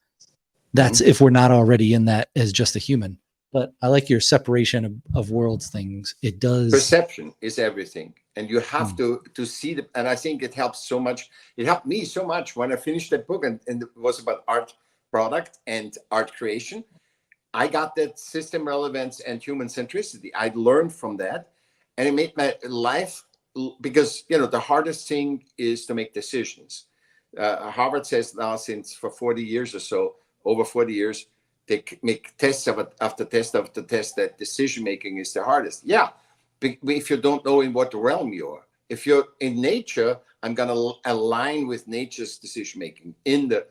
That's if we're not already in that as just a human. But I like your separation of worlds things. It does. Perception is everything. And you have to see and I think it helps so much. It helped me so much when I finished that book, and it was about art product and art creation. I got that system relevance and human centricity. I learned from that, and it made my life, because the hardest thing is to make decisions. Harvard says now, since for 40 years or so, over 40 years, they make tests after test after test, that decision making is the hardest. Yeah, if you don't know in what realm you are. If you're in nature, I'm going to align with nature's decision making. In the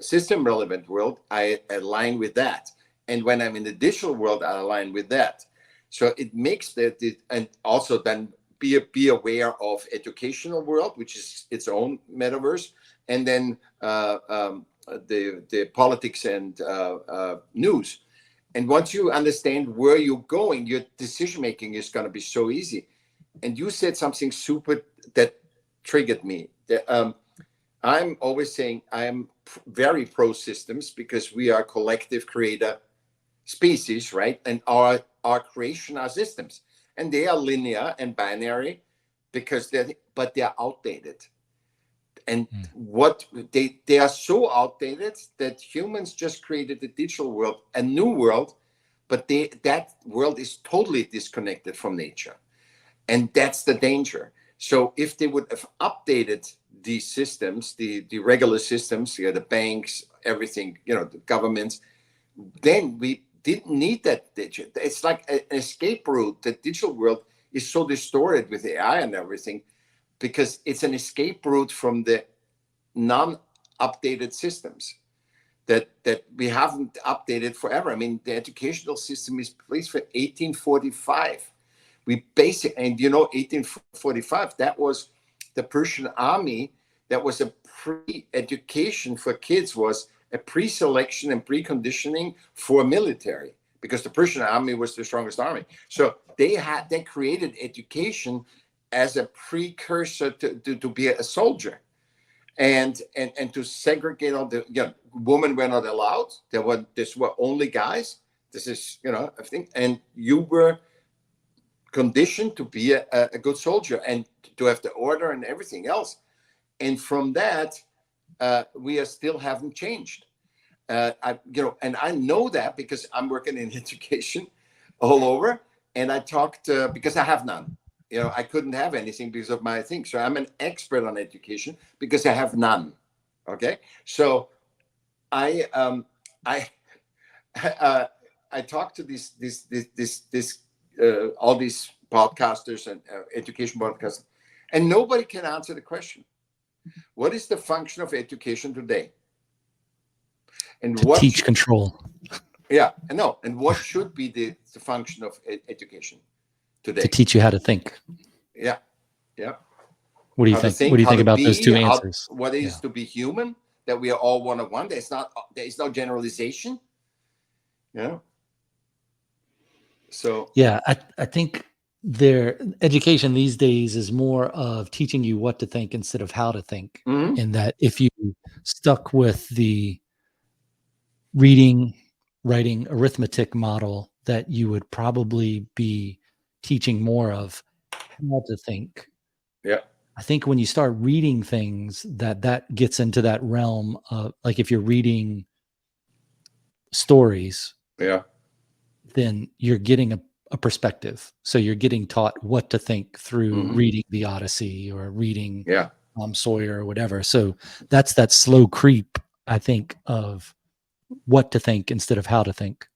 system relevant world, I align with that, and when I'm in the digital world, I align with that. So it makes that, and also then be aware of educational world, which is its own metaverse, and then the politics and news. And once you understand where you're going, your decision making is going to be so easy. And you said something super that triggered me. I'm always saying I am very pro systems, because we are collective creator species, right? And our creation, our systems, and they are linear and binary because they're outdated. And what they are so outdated that humans just created a digital world, a new world, but that world is totally disconnected from nature, and that's the danger. So if they would have updated these systems, the regular systems, the banks, everything, the governments, then we didn't need that digital. It's like an escape route. The digital world is so distorted with AI and everything because it's an escape route from the non-updated systems that we haven't updated forever. I mean, the educational system is placed for 1845. We basic, and 1845, that was the Persian army. That was a pre-education for kids, was a pre-selection and preconditioning for military, because the Persian army was the strongest army. So they created education as a precursor to be a soldier, and to segregate all the women were not allowed. This were only guys. This is I think, and you were conditioned to be a good soldier and to have the order and everything else. And from that, we still haven't changed. And I know that because I'm working in education all over, and I talked because I have none. I couldn't have anything because of my thing. So I'm an expert on education because I have none. Okay, so I I talked to this all these podcasters and education podcasters, and nobody can answer the question: what is the function of education today? And to teach control. Yeah, I know. And what should be the function of education today? To teach you how to think. Yeah. What do you think? What do you think about those two answers? What is to be human? That we are all one of one. There is no generalization. So yeah, I think their education these days is more of teaching you what to think instead of how to think. And that if you stuck with the reading, writing, arithmetic model, that you would probably be teaching more of how to think. Yeah. I think when you start reading things, that gets into that realm of, like, if you're reading stories, then you're getting a perspective. So you're getting taught what to think through reading the Odyssey or reading Sawyer or whatever. So that's that slow creep, I think, of what to think instead of how to think.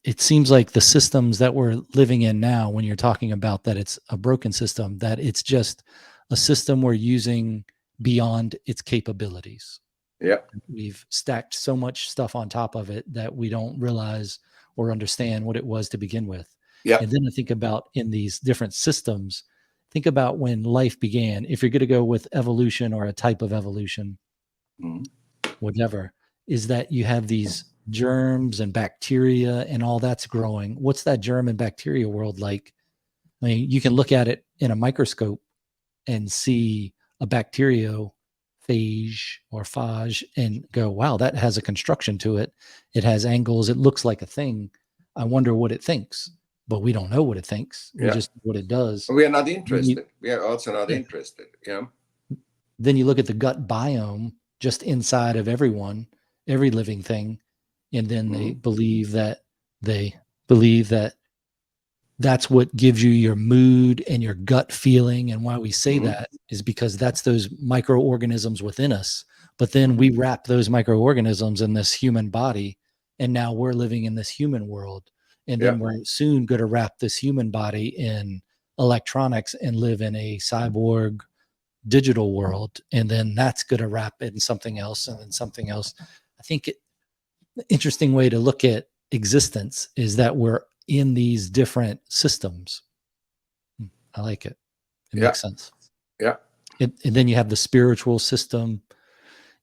It seems like the systems that we're living in now, when you're talking about that it's a broken system, that it's just a system we're using beyond its capabilities. Yeah. We've stacked so much stuff on top of it that we don't realize or understand what it was to begin with. Yeah. And then I think about in these different systems, think about when life began. If you're going to go with evolution or a type of evolution, whatever, is that you have these germs and bacteria and all that's growing. What's that germ and bacteria world like? I mean, you can look at it in a microscope and see a bacteriophage or phage and go, wow, that has a construction to it. It has angles. It looks like a thing. I wonder what it thinks, but we don't know what it thinks. We just know what it does. We are not interested. We are also not interested. Then you look at the gut biome just inside of everyone, every living thing. And then they believe that that's what gives you your mood and your gut feeling. And why we say that is because that's those microorganisms within us. But then we wrap those microorganisms in this human body, and now we're living in this human world. And then we're soon going to wrap this human body in electronics and live in a cyborg digital world. And then that's going to wrap in something else and then something else. I think the interesting way to look at existence is that we're in these different systems. I like it. It makes sense. Yeah. And then you have the spiritual system.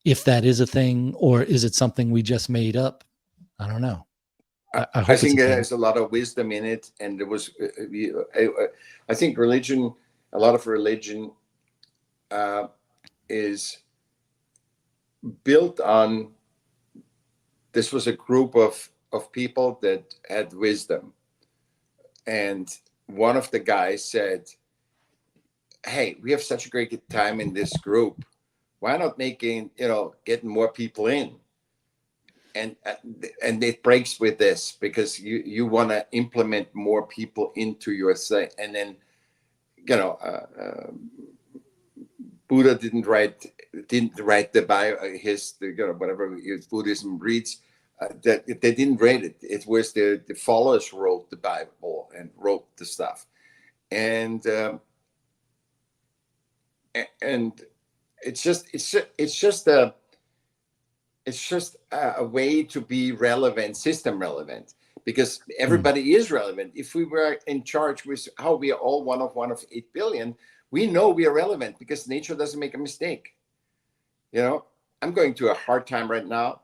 If that is a thing, or is it something we just made up? I don't know. I think there's a lot of wisdom in it. And there was, I think a lot of religion is built on this was a group of people that had wisdom. And one of the guys said, hey, we have such a great time in this group. Why not getting more people in? And it breaks with this, because you want to implement more people into your thing. And then, Buddha didn't write the bio, whatever Buddhism reads, that they didn't write it. It was the followers wrote the Bible and wrote the stuff. And it's just a way to be relevant, system relevant, because everybody is relevant. If we were in charge with how we are all one of 8 billion, we know we are relevant because nature doesn't make a mistake. I'm going through a hard time right now,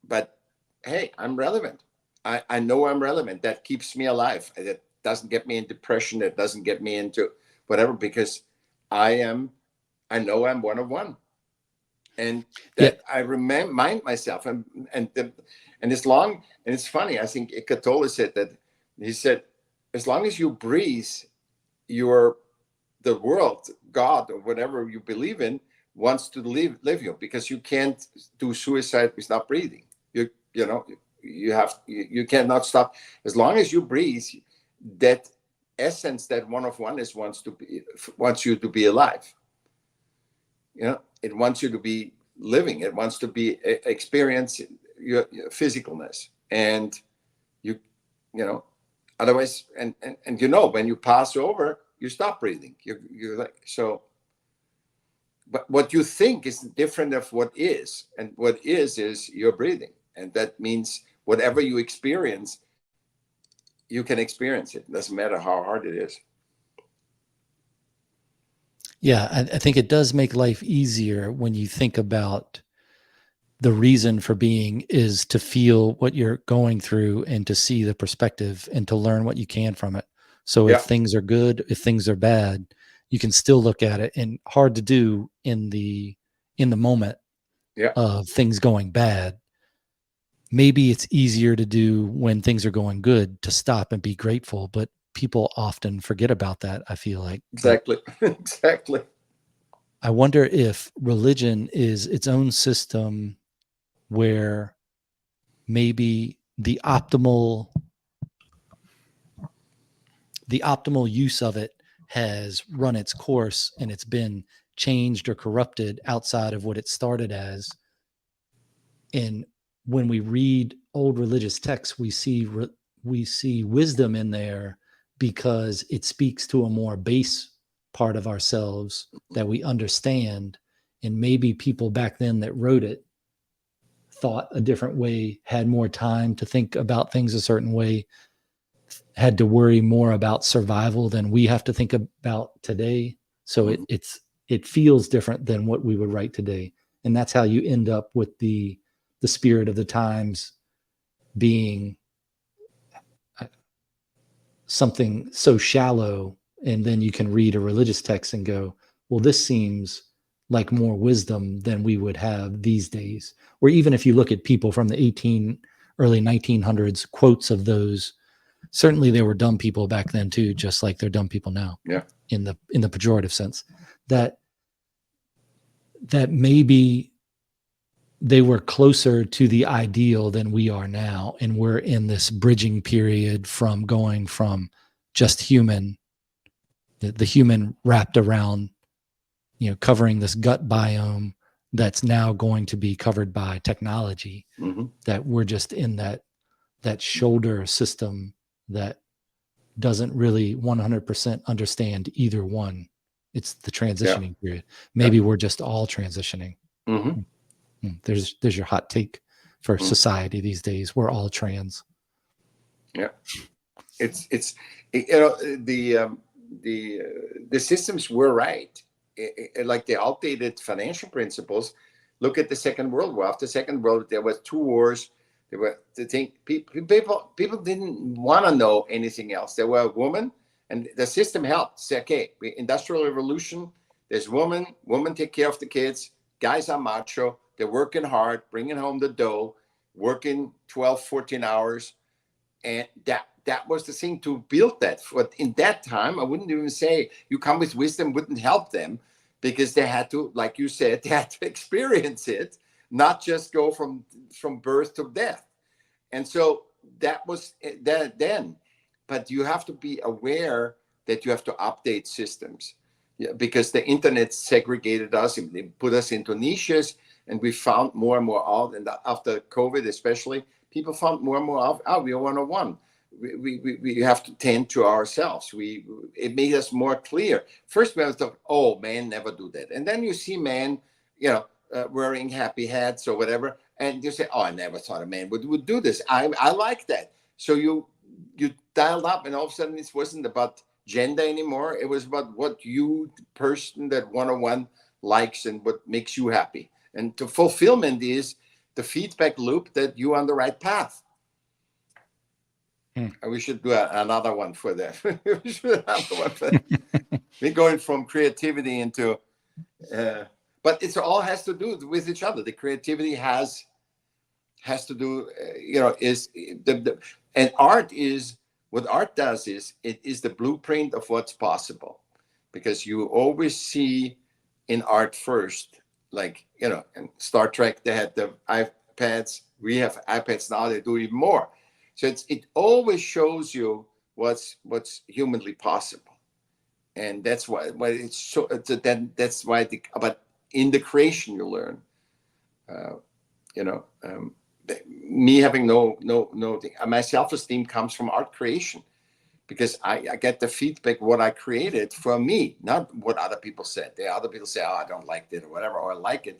but hey, I'm relevant. I know I'm relevant. That keeps me alive. That doesn't get me in depression. That doesn't get me into whatever, because I know I'm one of one. And that I remind myself, and it's long, and it's funny. I think Eckhart Tolle said that. He said, as long as you breathe, the world, God, or whatever you believe in, wants to live you, because you can't do suicide without breathing. You cannot stop. As long as you breathe, that essence, that one of one, wants you to be alive. It wants you to be living. It wants to be experience your physicalness, and otherwise, and when you pass over, you stop breathing. You're like, so. But what you think is different of what is, and what is you're breathing, and that means whatever you experience, you can experience it. It doesn't matter how hard it is. Yeah, I think it does make life easier when you think about the reason for being is to feel what you're going through and to see the perspective and to learn what you can from it. So if things are good, if things are bad, you can still look at it, and hard to do in the moment of things going bad. Maybe it's easier to do when things are going good, to stop and be grateful, but people often forget about that, I feel like. Exactly. Exactly. I wonder if religion is its own system where maybe the optimal use of it has run its course, and it's been changed or corrupted outside of what it started as. And when we read old religious texts, we see wisdom in there because it speaks to a more base part of ourselves that we understand. And maybe people back then that wrote it thought a different way, had more time to think about things a certain way, had to worry more about survival than we have to think about today. So it feels different than what we would write today. And that's how you end up with the spirit of the times being something so shallow. And then you can read a religious text and go, well, this seems like more wisdom than we would have these days. Or even if you look at people from the early 1900s, quotes of those, certainly there were dumb people back then too, just like they're dumb people now. Yeah. In the pejorative sense, that maybe they were closer to the ideal than we are now. And we're in this bridging period from going from just human, the human wrapped around, covering this gut biome that's now going to be covered by technology, that we're just in that shoulder system that doesn't really 100% understand either one. It's the transitioning period. Maybe we're just all transitioning. There's your hot take for society these days. We're all trans. Yeah, it's the systems were right. Like the outdated financial principles. Look at the Second World War. After the Second World War, there was 2 wars. There were people didn't want to know anything else. There were a woman, and the system helped. Say, okay, industrial revolution. There's women take care of the kids. Guys are macho. They're working hard, bringing home the dough. working 12, 14 hours. And that was the thing to build that. But in that time, I wouldn't even say you come with wisdom wouldn't help them, because they had to, like you said, they had to experience it, not just go from birth to death. And so that was that then. But you have to be aware that you have to update systems. Yeah, because the internet segregated us and it put us into niches, and we found more and more out. And after COVID, especially, people found more and more out. Oh, we are 101. We have to tend to ourselves. It made us more clear. First, we have to talk, oh, man, never do that. And then you see man, wearing happy hats or whatever, and you say, oh, I never thought a man would do this. I like that. So you dialed up, and all of a sudden it wasn't about gender anymore. It was about what you, the person that 101 likes and what makes you happy. And the fulfillment is the feedback loop that you're on the right path. We should do another one for that. We should have another one for that. We're going from creativity into, but it all has to do with each other. The creativity has to do, is and art is, what art does is it is the blueprint of what's possible, because you always see in art first, like, in Star Trek, they had the iPads. We have iPads now, they do even more. So it always shows you what's humanly possible. And that's why it's so, that's why but in the creation you learn, me having no my self-esteem comes from art creation, because I get the feedback what I created from me, not what other people said. Other people say, oh, I don't like it or whatever, or I like it,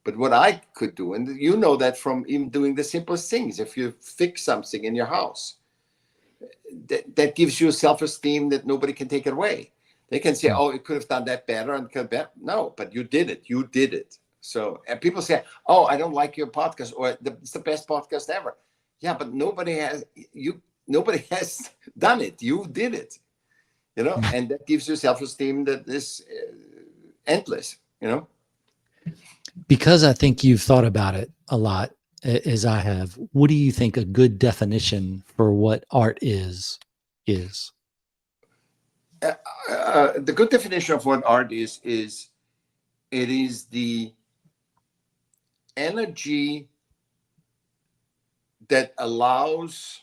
but what I could do. And you know that from even doing the simplest things. If you fix something in your house, that gives you self-esteem that nobody can take it away. They can say, oh, it could have done that better and could have no, but you did it. So, and people say, oh, I don't like your podcast, or it's the best podcast ever. Yeah, but nobody has done it. You did it, and that gives you self-esteem that is endless, Because I think you've thought about it a lot, as I have, what do you think a good definition for what art is? The good definition of what art is it is the energy that allows,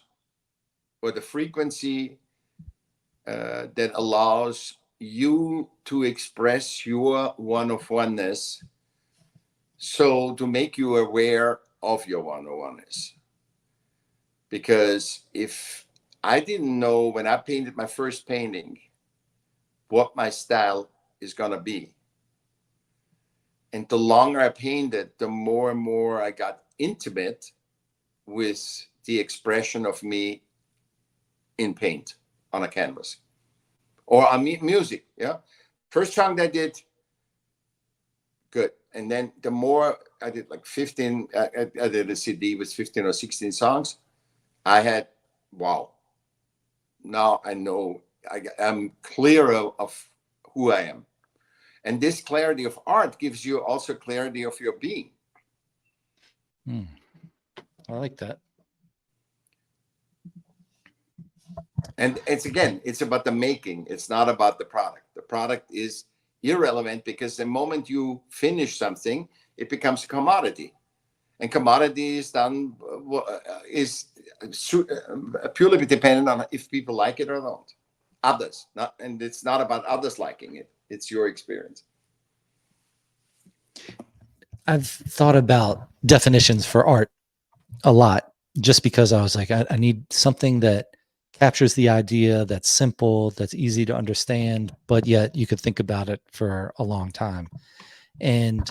or the frequency that allows you to express your one-of-oneness, so to make you aware of your one-of-oneness. Because if I didn't know when I painted my first painting what my style is going to be, and the longer I painted, the more and more I got intimate with the expression of me in paint on a canvas or on music. Yeah. First song I did, good. And then the more I did, like 15, I did a CD with 15 or 16 songs. I had, wow. Now I know I'm clear of who I am. And this clarity of art gives you also clarity of your being. I like that. And it's about the making. It's not about the product. The product is irrelevant, because the moment you finish something, it becomes a commodity. And commodity is done, is purely dependent on if people like it or not. Others, and it's not about others liking it. It's your experience. I've thought about definitions for art a lot, just because I was like, I need something that captures the idea, that's simple, that's easy to understand, but yet you could think about it for a long time. And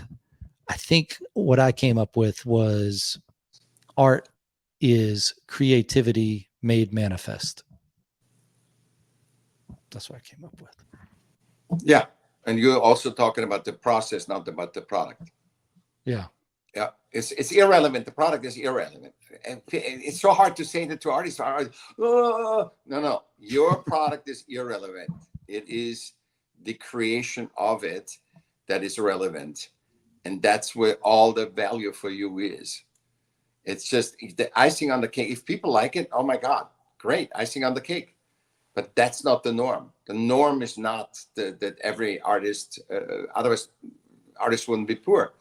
I think what I came up with was art is creativity made manifest. That's what I came up with. Yeah. And you're also talking about the process, not about the product. Yeah. Yeah. It's irrelevant. The product is irrelevant. And it's so hard to say that to artists. No. Your product is irrelevant. It is the creation of it that is relevant. And that's where all the value for you is. It's just the icing on the cake. If people like it, oh my God, great, icing on the cake. But that's not the norm. The norm is not that every artist, otherwise artists wouldn't be poor.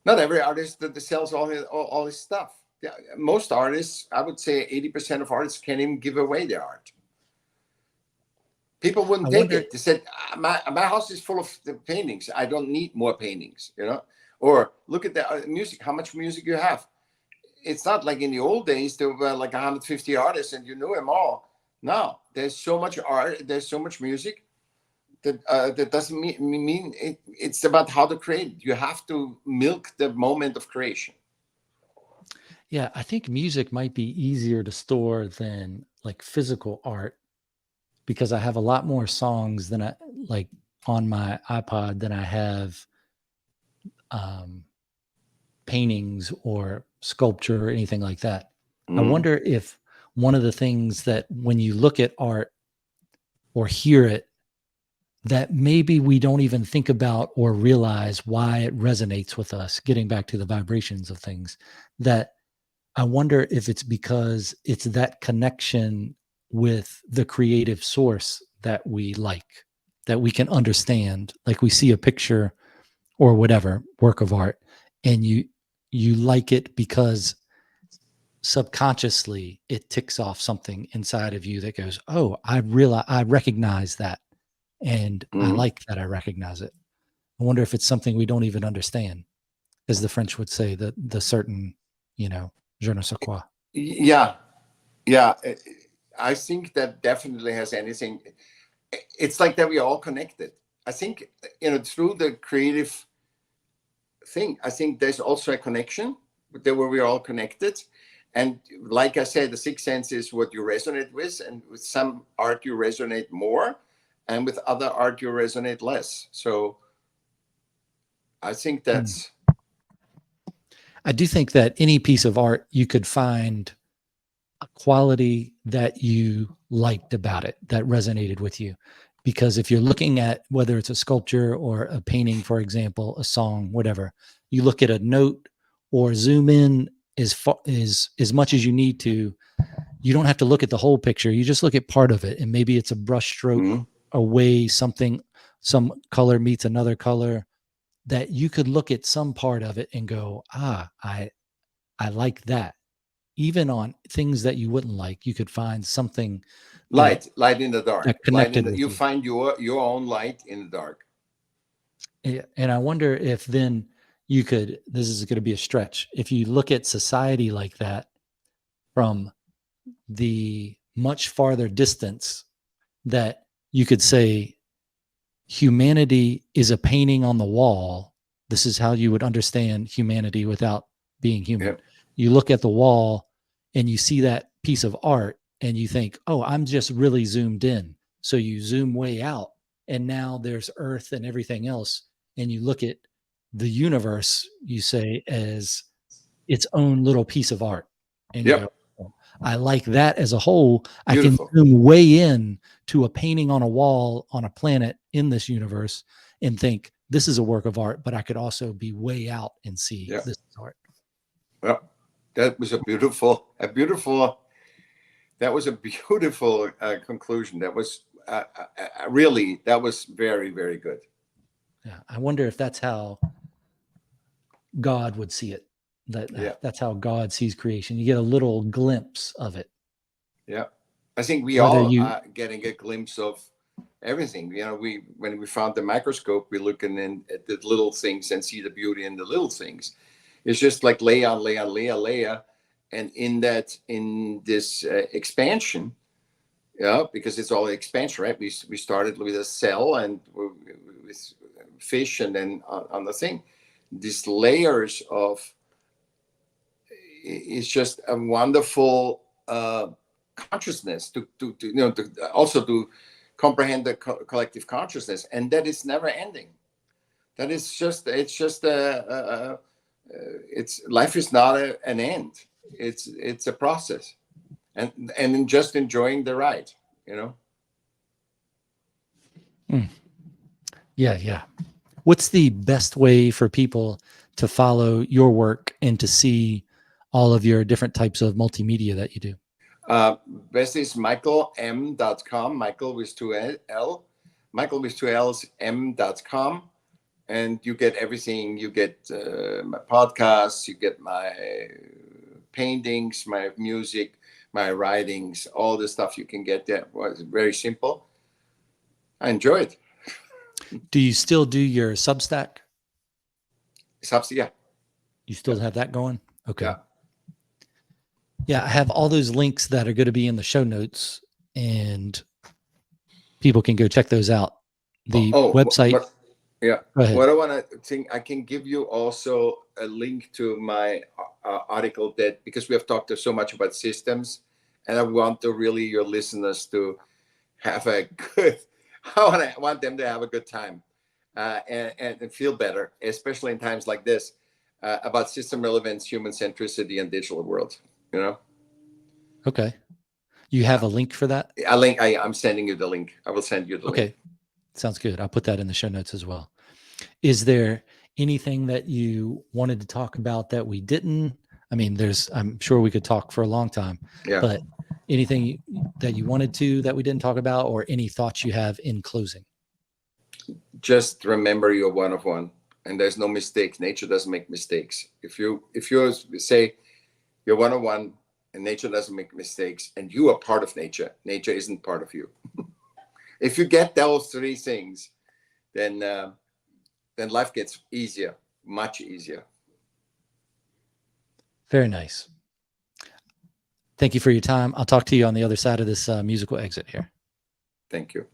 Not every artist that sells all his stuff. Yeah, most artists, I would say 80% of artists can't even give away their art. People wouldn't I take wonder, it. They said, my house is full of paintings. I don't need more paintings, you know? Or look at the music, how much music you have. It's not like in the old days, there were like 150 artists and you knew them all. No, there's so much art, there's so much music that doesn't mean it's about how to create. You have to milk the moment of creation. yeah, I think music might be easier to store than like physical art because I have a lot more songs than I like on my iPod than I have paintings or sculpture or anything like that. I wonder if one of the things that when you look at art or hear it, that maybe we don't even think about or realize why it resonates with us, getting back to the vibrations of things, that I wonder if it's because it's that connection with the creative source that we like, that we can understand. Like we see a picture or whatever work of art, and you like it because subconsciously it ticks off something inside of you that goes, oh, I recognize that, and I like that I recognize it. I wonder if it's something we don't even understand, as the French would say, the certain, je ne sais quoi. Yeah, yeah. I think that definitely has anything. It's like that we're all connected. I think, through the creative thing, I think there's also a connection where we're all connected. And like I said, the sixth sense is what you resonate with, and with some art you resonate more, and with other art you resonate less. So I think that's. I do think that any piece of art you could find a quality that you liked about it, that resonated with you. Because if you're looking at whether it's a sculpture or a painting, for example, a song, whatever, you look at a note or zoom in as much as you need to. You don't have to look at the whole picture. You just look at part of it, and maybe it's a brush stroke away, some color meets another color, that you could look at some part of it and go, I like that. Even on things that you wouldn't like, you could find something Light in the dark. that connected with you you. find your own light in the dark. And I wonder if then you could, this is going to be a stretch, if you look at society like that from the much farther distance, that you could say humanity is a painting on the wall. This is how you would understand humanity without being human. Yep. You look at the wall and you see that piece of art and you think, oh, I'm just really zoomed in. So you zoom way out and now there's earth and everything else. And you look at the universe, you say, as its own little piece of art. And you go, oh, I like that as a whole. Beautiful. I can zoom way in to a painting on a wall on a planet in this universe and think this is a work of art, but I could also be way out and see this is art. Well, that was a beautiful conclusion. That was really, that was very, very good. Yeah. I wonder if that's how God would see it. That's how God sees creation. You get a little glimpse of it. Yeah. I think we all are getting a glimpse of everything. When we found the microscope, we're looking at the little things and see the beauty in the little things. It's just like layer on layer on layer, layer. And in this expansion, because it's all expansion, right? We started with a cell and with fish, and then on the thing, these layers of, it's just a wonderful consciousness to also to comprehend the collective consciousness, and that is never ending. That is just, it's life is not an end. It's a process, and just enjoying the ride, Yeah. What's the best way for people to follow your work and to see all of your different types of multimedia that you do? Best is michaelm.com, Michael with two L, Michael with two L's, m.com. And you get everything. You get my podcasts, you get my paintings, my music, my writings, all the stuff you can get there. Well, it's very simple. I enjoy it. Do you still do your Substack? Yeah. You still have that going? Okay. Yeah. Yeah, I have all those links that are going to be in the show notes, and people can go check those out. The website. Yeah. Go ahead. What I want to think, I can give you also a link to my article that, because we have talked so much about systems, and I want to really your listeners to have a good, I want them to have a good time and feel better, especially in times like this, about system relevance, human centricity, and digital world, you know? Okay. You have a link for that? I'm sending you the link. I will send you the link. Okay. Sounds good. I'll put that in the show notes as well. Is there anything that you wanted to talk about that we didn't? I mean, I'm sure we could talk for a long time, but anything that you wanted to that we didn't talk about, or any thoughts you have in closing? Just remember you're one of one, and there's no mistakes. Nature doesn't make mistakes. If you say you're one of one and nature doesn't make mistakes, and you are part of nature, nature isn't part of you. If you get those three things, then life gets easier, much easier. Very nice. Thank you for your time. I'll talk to you on the other side of this musical exit here. Thank you.